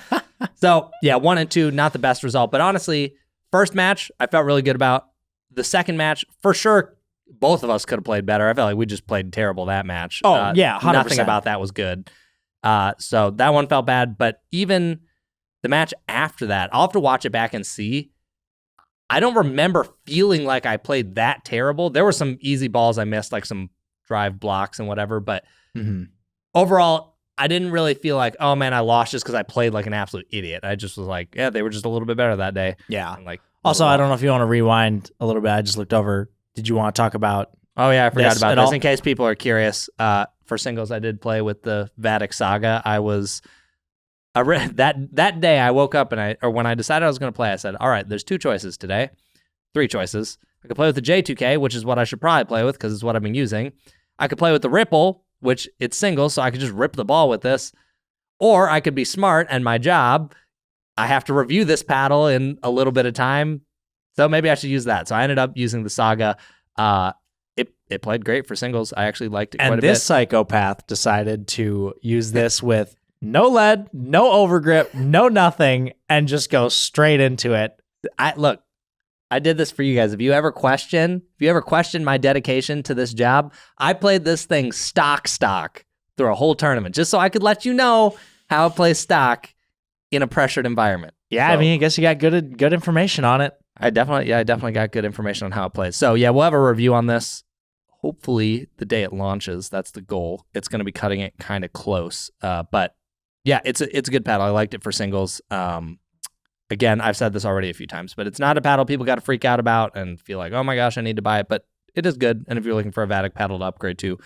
So, yeah, 1 and 2, not the best result. But honestly, first match, I felt really good about. The second match, for sure, both of us could have played better. I felt like we just played terrible that match.
Oh, yeah, 100%.
Nothing about that was good. So that one felt bad. But even the match after that, I'll have to watch it back and see. I don't remember feeling like I played that terrible. There were some easy balls I missed, like some drive blocks and whatever. But overall, I didn't really feel like, oh man, I lost just because I played like an absolute idiot. I just was like, yeah, they were just a little bit better that day.
Yeah.
And like,
also, I don't know if you want to rewind a little bit. I just looked over. Did you want to talk about?
Oh yeah, I forgot about this. In case people are curious, for singles, I did play with the Vatic Saga. That day I woke up and when I decided I was going to play, I said, all right, there's 2 choices today, 3 choices. I could play with the J2K, which is what I should probably play with because it's what I've been using. I could play with the Ripple, which it's single, so I could just rip the ball with this. Or I could be smart, and my job, I have to review this paddle in a little bit of time, so maybe I should use that. So I ended up using the Saga. It played great for singles. I actually liked it quite a bit.
And this psychopath decided to use this with no lead, no overgrip, no nothing, and just go straight into it.
I did this for you guys. If you ever question my dedication to this job, I played this thing stock through a whole tournament just so I could let you know how it plays stock in a pressured environment.
Yeah, so, I mean, I guess you got good information on it.
I definitely got good information on how it plays. So yeah, we'll have a review on this. Hopefully the day it launches. That's the goal. It's going to be cutting it kind of close. But yeah, it's a good paddle. I liked it for singles. Again, I've said this already a few times, but it's not a paddle people got to freak out about and feel like, oh my gosh, I need to buy it. But it is good. And if you're looking for a Vatic paddle to upgrade to,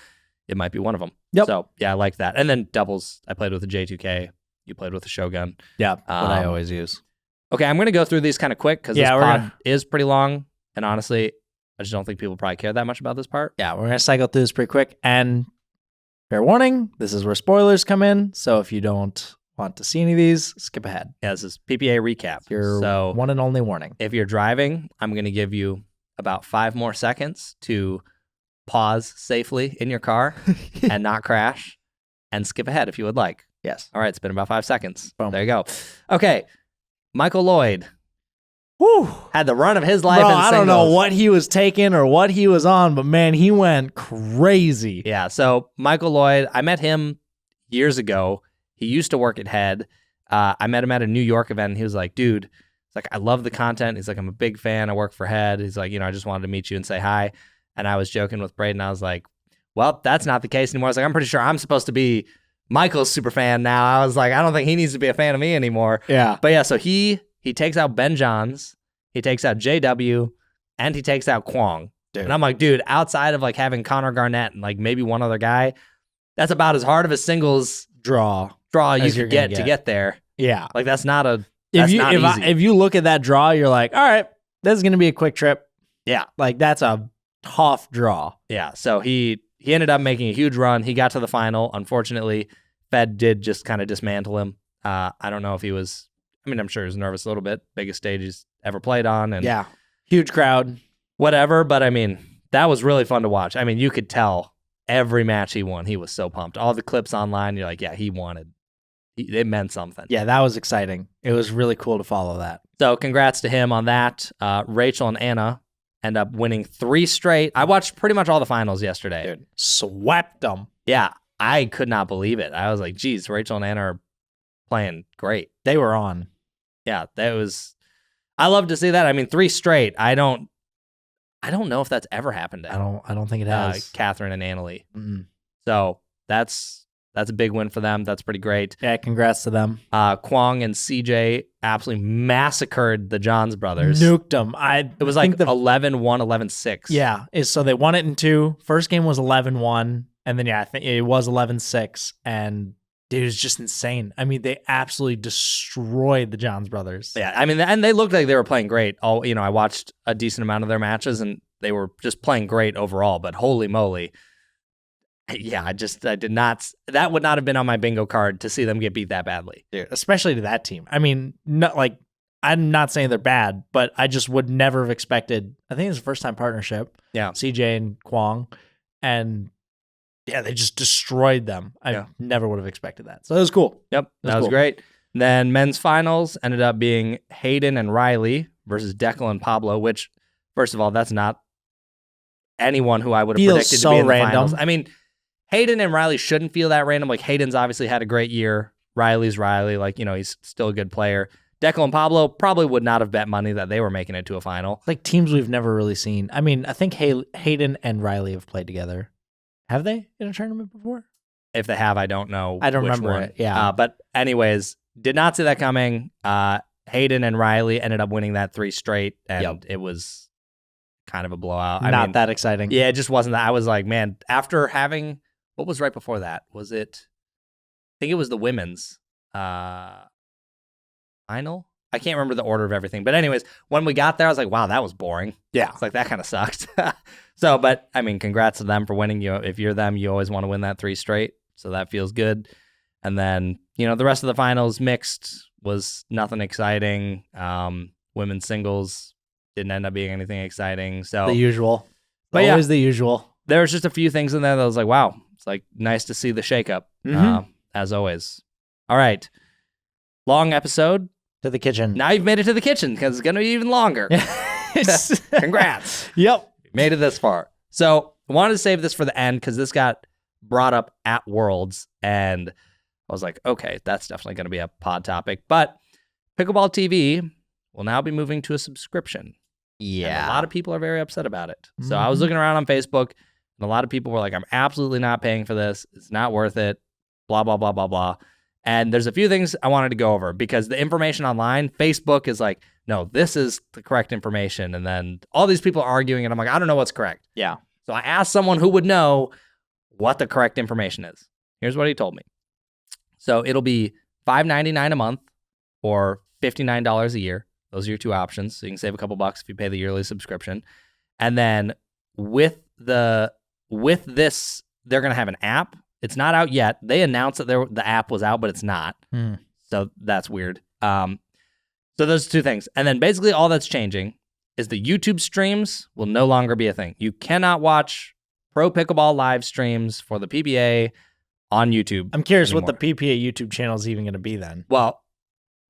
it might be one of them.
Yep.
So yeah, I like that. And then doubles, I played with the J2K. You played with the Shogun.
Yeah, what I always use.
Okay, I'm going to go through these kind of quick because this pod is pretty long. And honestly, I just don't think people probably care that much about this part.
Yeah, we're going to cycle through this pretty quick. And fair warning, this is where spoilers come in. So if you don't want to see any of these, skip ahead.
Yeah, this is PPA recap.
Your one and only warning.
If you're driving, I'm going to give you about 5 more seconds to pause safely in your car and not crash and skip ahead if you would like.
Yes.
All right, it's been about 5 seconds.
Boom.
There you go. Okay, Michael Lloyd.
Woo.
Had the run of his life in singles.
I don't know what he was taking or what he was on, but man, he went crazy.
Yeah, so Michael Lloyd, I met him years ago. He used to work at Head. I met him at a New York event, and he was like, dude, He's like, I love the content. He's like, I'm a big fan. I work for Head. He's like, I just wanted to meet you and say hi. And I was joking with Braden. I was like, well, that's not the case anymore. I was like, I'm pretty sure I'm supposed to be Michael's super fan now. I was like, I don't think he needs to be a fan of me anymore.
Yeah.
But yeah, so he takes out Ben Johns, he takes out JW, and he takes out Kwong.
Dude.
And I'm like, dude, outside of like having Connor Garnett and like maybe one other guy, that's about as hard of a singles
draw
you could get to get there.
Yeah.
Like that's not a
if you look at that draw, you're like, all right, this is gonna be a quick trip.
Yeah.
Like that's a tough draw.
Yeah. So he ended up making a huge run. He got to the final. Unfortunately, Fed did just kind of dismantle him. I don't know if he was, I'm sure he was nervous a little bit. Biggest stage he's ever played on. And
yeah. Huge crowd.
Whatever. But that was really fun to watch. You could tell every match he won, he was so pumped. All the clips online, you're like, yeah, it meant something.
Yeah, that was exciting. It was really cool to follow that.
So congrats to him on that. Rachel and Anna end up winning 3 straight. I watched pretty much all the finals yesterday.
Dude, swept them.
Yeah, I could not believe it. I was like, geez, Rachel and Anna are playing great.
They were on.
Yeah, I love to see that. 3 straight. I don't know if that's ever happened to
I don't think it has.
Catherine and Annalie.
Mm-mm.
So that's a big win for them. That's pretty great.
Yeah, congrats to them.
Kwong and CJ absolutely massacred the Johns brothers.
Nuked them.
It was like 11-1, 11-6.
Yeah, so they won it in 2. First game was 11-1, and then I think it was 11-6, and dude, it was just insane. They absolutely destroyed the Johns brothers.
Yeah, and they looked like they were playing great. I watched a decent amount of their matches, and they were just playing great overall. But holy moly, yeah, I did not. That would not have been on my bingo card to see them get beat that badly,
dude. Especially to that team. Not like I'm not saying they're bad, but I just would never have expected. I think it's a first time partnership.
Yeah,
CJ and Kwong, and yeah, they just destroyed them. I never would have expected that. So it was cool.
Yep, that was great. Then men's finals ended up being Hayden and Riley versus Declan and Pablo, which, first of all, that's not anyone who I would have predicted to be in the finals. Hayden and Riley shouldn't feel that random. Like, Hayden's obviously had a great year. Riley's Riley. Like, he's still a good player. Declan and Pablo probably would not have bet money that they were making it to a final.
Like teams we've never really seen. I think Hayden and Riley have played together. Have they in a tournament before?
If they have, I don't know.
I don't
which
remember
one.
it. Yeah.
But anyways, did not see that coming. Hayden and Riley ended up winning that 3 straight, and it was kind of a blowout.
Not that exciting.
Yeah, it just wasn't that. I was like, man, after having... What was right before that? Was it? I think it was the women's final. I can't remember the order of everything. But anyways, when we got there, I was like, wow, that was boring.
Yeah.
It's like, that kind of sucked. So, but congrats to them for winning. If you're them, you always want to win that 3 straight. So that feels good. And then, the rest of the finals mixed was nothing exciting. Women's singles didn't end up being anything exciting. So
the usual.
But
always the usual.
There was just a few things in there that I was like, wow, it's like nice to see the shakeup, as always. All right. Long episode.
To the kitchen.
Now you've made it to the kitchen because it's going to be even longer. Congrats.
Yep.
Made it this far. So I wanted to save this for the end because this got brought up at Worlds, and I was like, okay, that's definitely going to be a pod topic. But PickleballTV will now be moving to a subscription.
Yeah.
And a lot of people are very upset about it. So I was looking around on Facebook, and a lot of people were like, I'm absolutely not paying for this. It's not worth it. Blah, blah, blah, blah, blah. And there's a few things I wanted to go over because the information online, Facebook is like, no, this is the correct information. And then all these people are arguing, and I'm like, I don't know what's correct.
Yeah.
So I asked someone who would know what the correct information is. Here's what he told me. So it'll be $5.99 a month or $59 a year. Those are your 2 options. So you can save a couple bucks if you pay the yearly subscription. And then with this, they're going to have an app. It's not out yet. They announced that the app was out, but it's not. So that's weird. So those 2 things. And then basically all that's changing is the YouTube streams will no longer be a thing. You cannot watch pro pickleball live streams for the PPA on YouTube.
I'm curious
anymore.
what the PPA YouTube channel is even going to be then.
Well,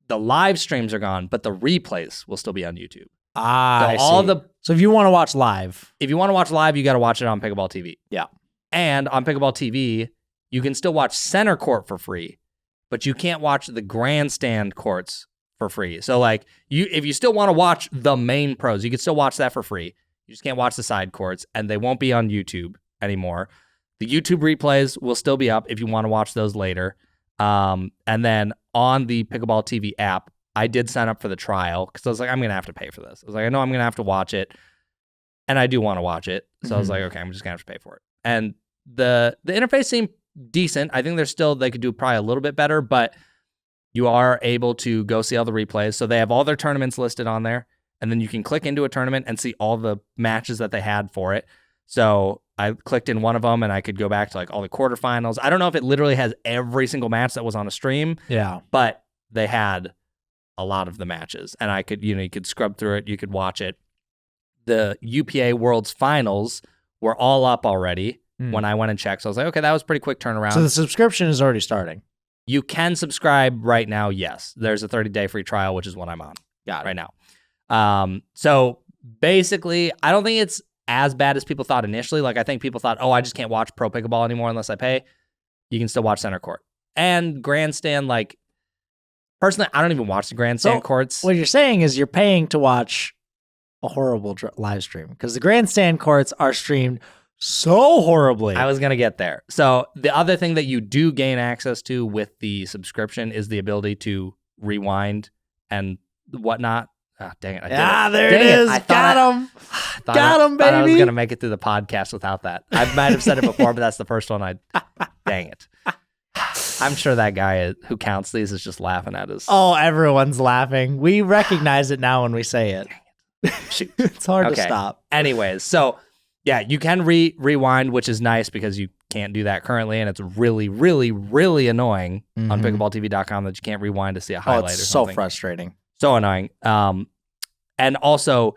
the live streams are gone, but the replays will still be on YouTube.
So if you want to watch live,
you got to watch it on PickleballTV.
Yeah.
And on PickleballTV, you can still watch center court for free, but you can't watch the grandstand courts for free. So like if you still want to watch the main pros, you can still watch that for free. You just can't watch the side courts, and they won't be on YouTube anymore. The YouTube replays will still be up if you want to watch those later. And then on the Pickleball TV app, I did sign up for the trial because I was like, I'm going to have to pay for this. I was like, I know I'm going to have to watch it, and I do want to watch it. So I was like, okay, I'm just going to have to pay for it. And the interface seemed decent. I think they could do probably a little bit better, but you are able to go see all the replays. So they have all their tournaments listed on there, and then you can click into a tournament and see all the matches that they had for it. So I clicked in one of them, and I could go back to like all the quarterfinals. I don't know if it literally has every single match that was on a stream.
Yeah.
But they had a lot of the matches, and I could, you could scrub through it. You could watch it. The UPA Worlds finals were all up already when I went and checked. So I was like, okay, that was a pretty quick turnaround.
So the subscription is already starting.
You can subscribe right now. Yes. There's a 30-day free trial, which is what I'm on right now. So basically, I don't think it's as bad as people thought initially. Like, I think people thought, oh, I just can't watch pro pickleball anymore unless I pay. You can still watch center court and grandstand. Like, personally, I don't even watch the grandstand courts.
What you're saying is you're paying to watch a horrible live stream because the grandstand courts are streamed so horribly.
I was going to get there. So the other thing that you do gain access to with the subscription is the ability to rewind and whatnot. Oh, dang it.
There it is. Got him. Got him, baby.
I was going to make it through the podcast without that. I might have said it before, but that's the first one. Dang it. I'm sure that guy who counts these is just laughing at us.
Oh, everyone's laughing. We recognize it now when we say it.
Shoot.
It's hard to stop.
Anyways, so yeah, you can rewind, which is nice because you can't do that currently, and it's really, really, really annoying on pickleballtv.com that you can't rewind to see a highlight or something.
So frustrating.
So annoying. And also,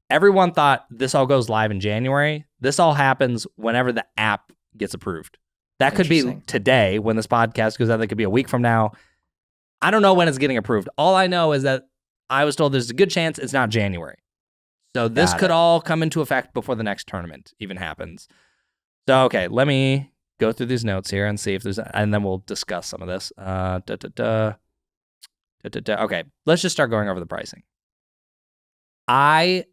everyone thought this all goes live in January. This all happens whenever the app gets approved. That could be today when this podcast goes out. That could be a week from now. I don't know when it's getting approved. All I know is that I was told there's a good chance it's not January. So this could all come into effect before the next tournament even happens. So, okay, let me go through these notes here and see if there's, and then we'll discuss some of this. Okay, let's just start going over the pricing. I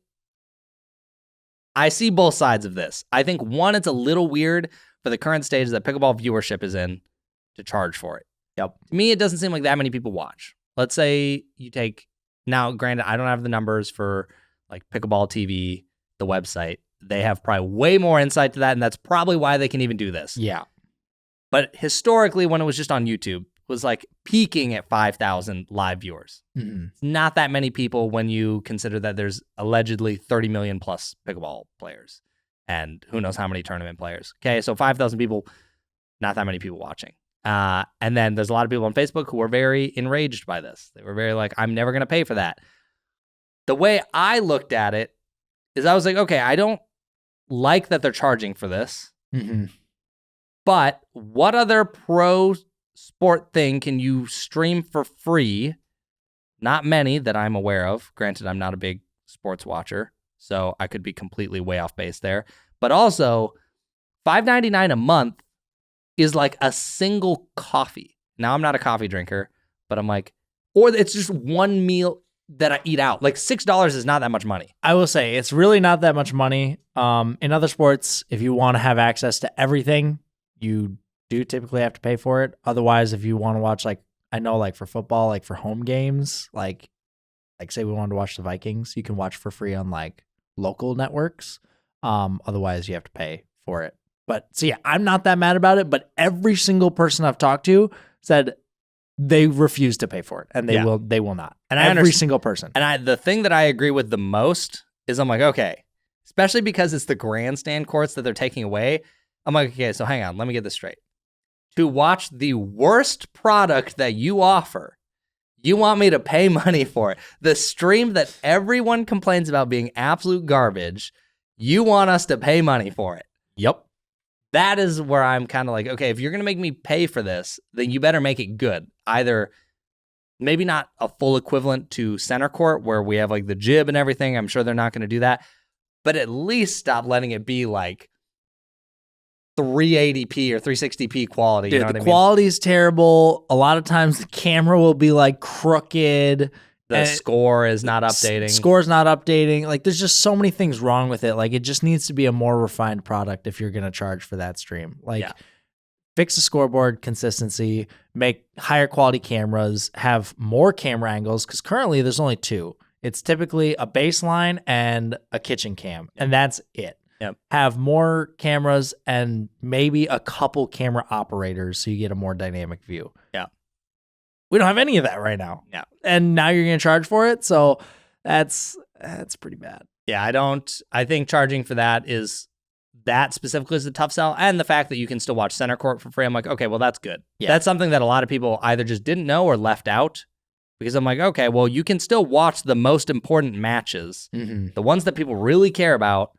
see both sides of this. I think, one, it's a little weird for the current stage that pickleball viewership is in to charge for it.
Yep.
To me, it doesn't seem like that many people watch. Let's say you take, now granted, I don't have the numbers for like PickleballTV, the website. They have probably way more insight to that, and that's probably why they can even do this.
Yeah.
But historically, when it was just on YouTube, it was like peaking at 5,000 live viewers. It's not that many people when you consider that there's allegedly 30 million plus pickleball players and who knows how many tournament players. Okay, so 5,000 people, not that many people watching. And then there's a lot of people on Facebook who are very enraged by this. They were very like, I'm never going to pay for that. The way I looked at it is I was like, okay, I don't like that they're charging for this. But what other pro sport thing can you stream for free? Not many that I'm aware of. Granted, I'm not a big sports watcher, so I could be completely way off base there. But also, $5.99 a month is like a single coffee. Now, I'm not a coffee drinker, but I'm like, or it's just one meal that I eat out. Like $6 is not that much money.
I will say it's really not that much money. In other sports, if you want to have access to everything, you do typically have to pay for it. Otherwise, if you want to watch, like, I know, like for football, like for home games, like say we wanted to watch the Vikings, you can watch for free on like local networks. Otherwise, you have to pay for it. But so yeah, I'm not that mad about it. But every single person I've talked to said they refuse to pay for it, and they will not. And every single person.
And the thing that I agree with the most is I'm like, okay, especially because it's the grandstand courts that they're taking away. I'm like, okay, so hang on, let me get this straight. To watch the worst product that you offer, you want me to pay money for it. The stream that everyone complains about being absolute garbage, you want us to pay money for it.
Yep.
That is where I'm kind of like, okay, if you're going to make me pay for this, then you better make it good. Either maybe not a full equivalent to center court where we have like the jib and everything. I'm sure they're not going to do that. But at least stop letting it be like 380p or 360p quality.
Dude,
you know
the
what I mean?
quality is terrible. A lot of times the camera will be like crooked.
The score is not updating.
Score's not updating. Like, there's just so many things wrong with it. Like, it just needs to be a more refined product if you're going to charge for that stream. Like, fix the scoreboard consistency, make higher quality cameras, have more camera angles, because currently there's only 2. It's typically a baseline and a kitchen cam, and that's it.
Yep.
Have more cameras and maybe a couple camera operators so you get a more dynamic view.
Yeah.
We don't have any of that right now.
Yeah.
And now you're going to charge for it. So that's pretty bad.
Yeah, I think charging for that specifically is a tough sell. And the fact that you can still watch center court for free. I'm like, okay, well, that's good. Yeah. That's something that a lot of people either just didn't know or left out, because I'm like, okay, well, you can still watch the most important matches, the ones that people really care about,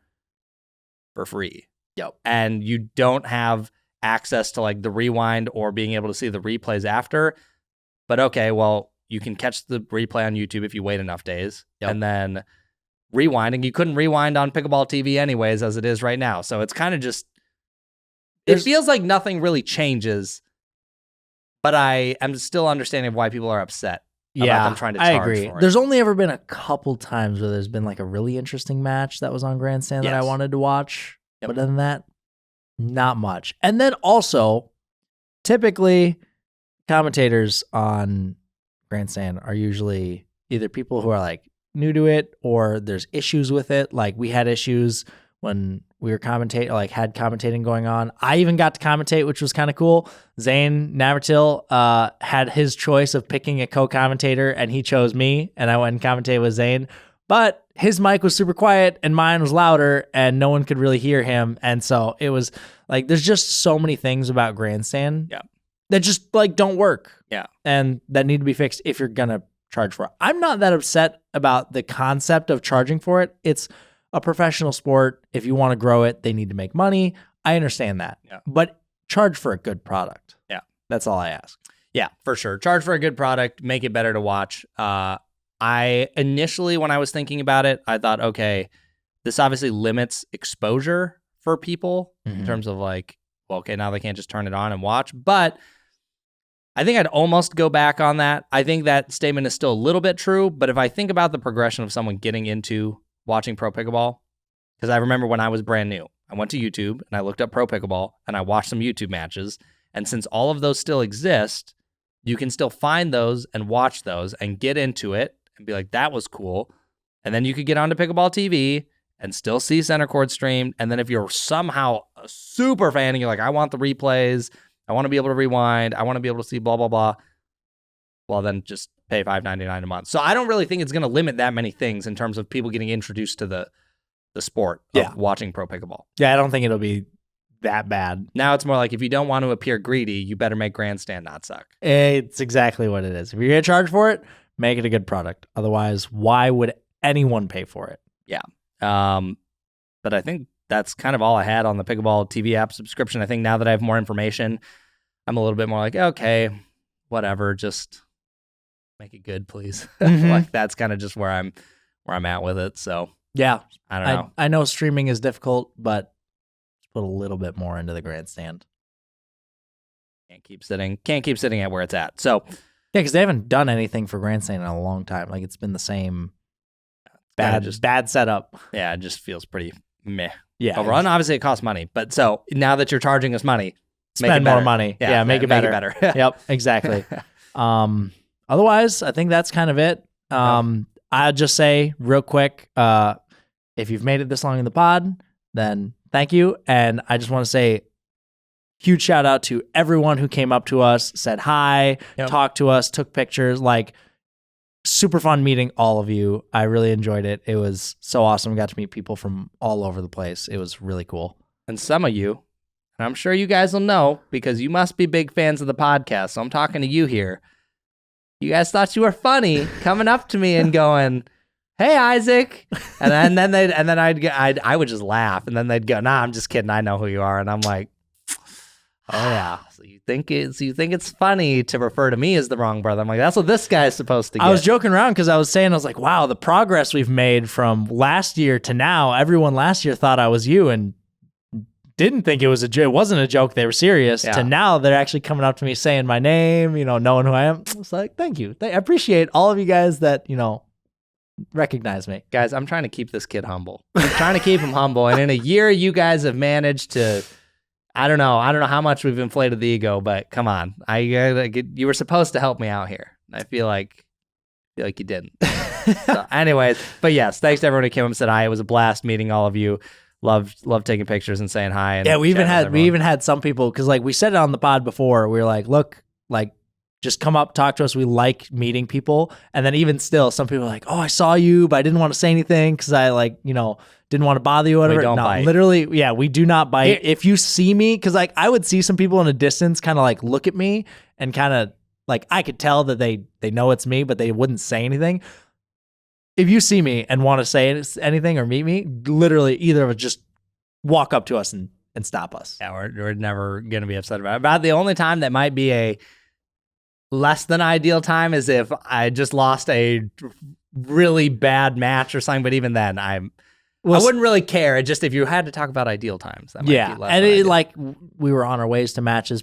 for free.
Yep.
And you don't have access to like the rewind or being able to see the replays after. But okay, well, you can catch the replay on YouTube if you wait enough days. Yep. And then rewinding, you couldn't rewind on Pickleball TV anyways, as it is right now. So it's kind of just, it feels like nothing really changes, but I am still understanding why people are upset about them trying to charge
I agree.
for it.
There's only ever been a couple times where there's been like a really interesting match that was on Grandstand that I wanted to watch. Yep. But other than that, not much. And then also, typically, commentators on Grandstand are usually either people who are like new to it or there's issues with it. Like, we had issues when we were commentating going on. I even got to commentate, which was kind of cool. Zane Navratil had his choice of picking a co-commentator, and he chose me, and I went and commentated with Zane. But his mic was super quiet, and mine was louder, and no one could really hear him. And so it was like, there's just so many things about Grandstand that just like don't work.
Yeah.
And that need to be fixed if you're going to charge for it. I'm not that upset about the concept of charging for it. It's a professional sport. If you want to grow it, they need to make money. I understand that.
Yeah.
But charge for a good product.
Yeah.
That's all I ask.
Yeah, for sure. Charge for a good product, make it better to watch. I initially, when I was thinking about it, I thought, okay, this obviously limits exposure for people in terms of like, well, okay, now they can't just turn it on and watch. But I think I'd almost go back on that. I think that statement is still a little bit true. But if I think about the progression of someone getting into watching pro pickleball, because I remember when I was brand new, I went to YouTube and I looked up pro pickleball and I watched some YouTube matches. And since all of those still exist, you can still find those and watch those and get into it and be like, that was cool. And then you could get onto Pickleball TV and still see center court streamed. And then if you're somehow a super fan and you're like, I want the replays, I want to be able to rewind, I want to be able to see blah, blah, blah, well, then just pay $5.99 a month. So I don't really think it's going to limit that many things in terms of people getting introduced to the sport of watching pro pickleball.
Yeah, I don't think it'll be that bad.
Now it's more like, if you don't want to appear greedy, you better make Grandstand not suck.
It's exactly what it is. If you're going to charge for it, make it a good product. Otherwise, why would anyone pay for it?
Yeah. But I think that's kind of all I had on the Pickleball TV app subscription. I think now that I have more information, I'm a little bit more like, okay, whatever, just make it good, please. Like, that's kind of just where I'm at with it. So
yeah,
I don't know.
I know streaming is difficult, but put a little bit more into the Grandstand.
Can't keep sitting at where it's at. So
yeah, because they haven't done anything for Grandstand in a long time. Like, it's been the same bad setup.
Yeah, it just feels pretty meh.
Yeah.
Overall, and obviously it costs money. But so now that you're charging us money,
spend more money. Yeah, make it better. Yep, exactly. Otherwise, I think that's kind of it. I'll just say real quick, if you've made it this long in the pod, then thank you. And I just want to say huge shout out to everyone who came up to us, said hi, talked to us, took pictures. Like, super fun meeting all of you. I really enjoyed it. It was so awesome. We got to meet people from all over the place. It was really cool.
And some of you, and I'm sure you guys will know because you must be big fans of the podcast, so I'm talking to you here. You guys thought you were funny coming up to me and going, "Hey, Aizec," and then I would just laugh, and then they'd go, "Nah, I'm just kidding. I know who you are." And I'm like, "Oh yeah, so you think it's funny to refer to me as the wrong brother?" I'm like, "That's what this guy's supposed to get."
I was joking around because I was like, "Wow, the progress we've made from last year to now. Everyone last year thought I was you and didn't think it was a joke. It wasn't a joke. They were serious.
Yeah.
To now they're actually coming up to me saying my name, knowing who I am. It's like, thank you. I appreciate all of you guys that, recognize me.
Guys, I'm trying to keep this kid humble. I'm trying to keep him humble. And in a year, you guys have managed to, I don't know how much we've inflated the ego, but come on. You were supposed to help me out here. I feel like you didn't. So anyways, but yes, thanks to everyone who came up and said hi. It was a blast meeting all of you. Love taking pictures and saying hi. And
yeah, we even had some people, because like we said it on the pod before. We were like, look, like just come up, talk to us. We like meeting people. And then even still, some people are like, oh, I saw you, but I didn't want to say anything because I didn't want to bother you or whatever.
We don't bite.
Literally, yeah, we do not bite. If you see me, because like I would see some people in a distance kind of like look at me and kind of like I could tell that they know it's me, but they wouldn't say anything. If you see me and want to say anything or meet me, literally either of us just walk up to us and stop us.
Yeah, we're never going to be upset about it. About the only time that might be a less than ideal time is if I just lost a really bad match or something. But even then, I wouldn't really care. It just if you had to talk about ideal times, that might be less
and like we were on our ways to matches,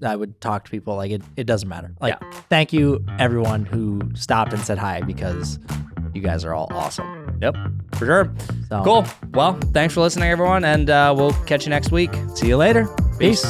I would talk to people. Like it doesn't matter. Like thank you everyone who stopped and said hi, because you guys are all awesome.
Yep, for sure.
So,
cool. Well, thanks for listening, everyone, and we'll catch you next week.
See you later.
Peace.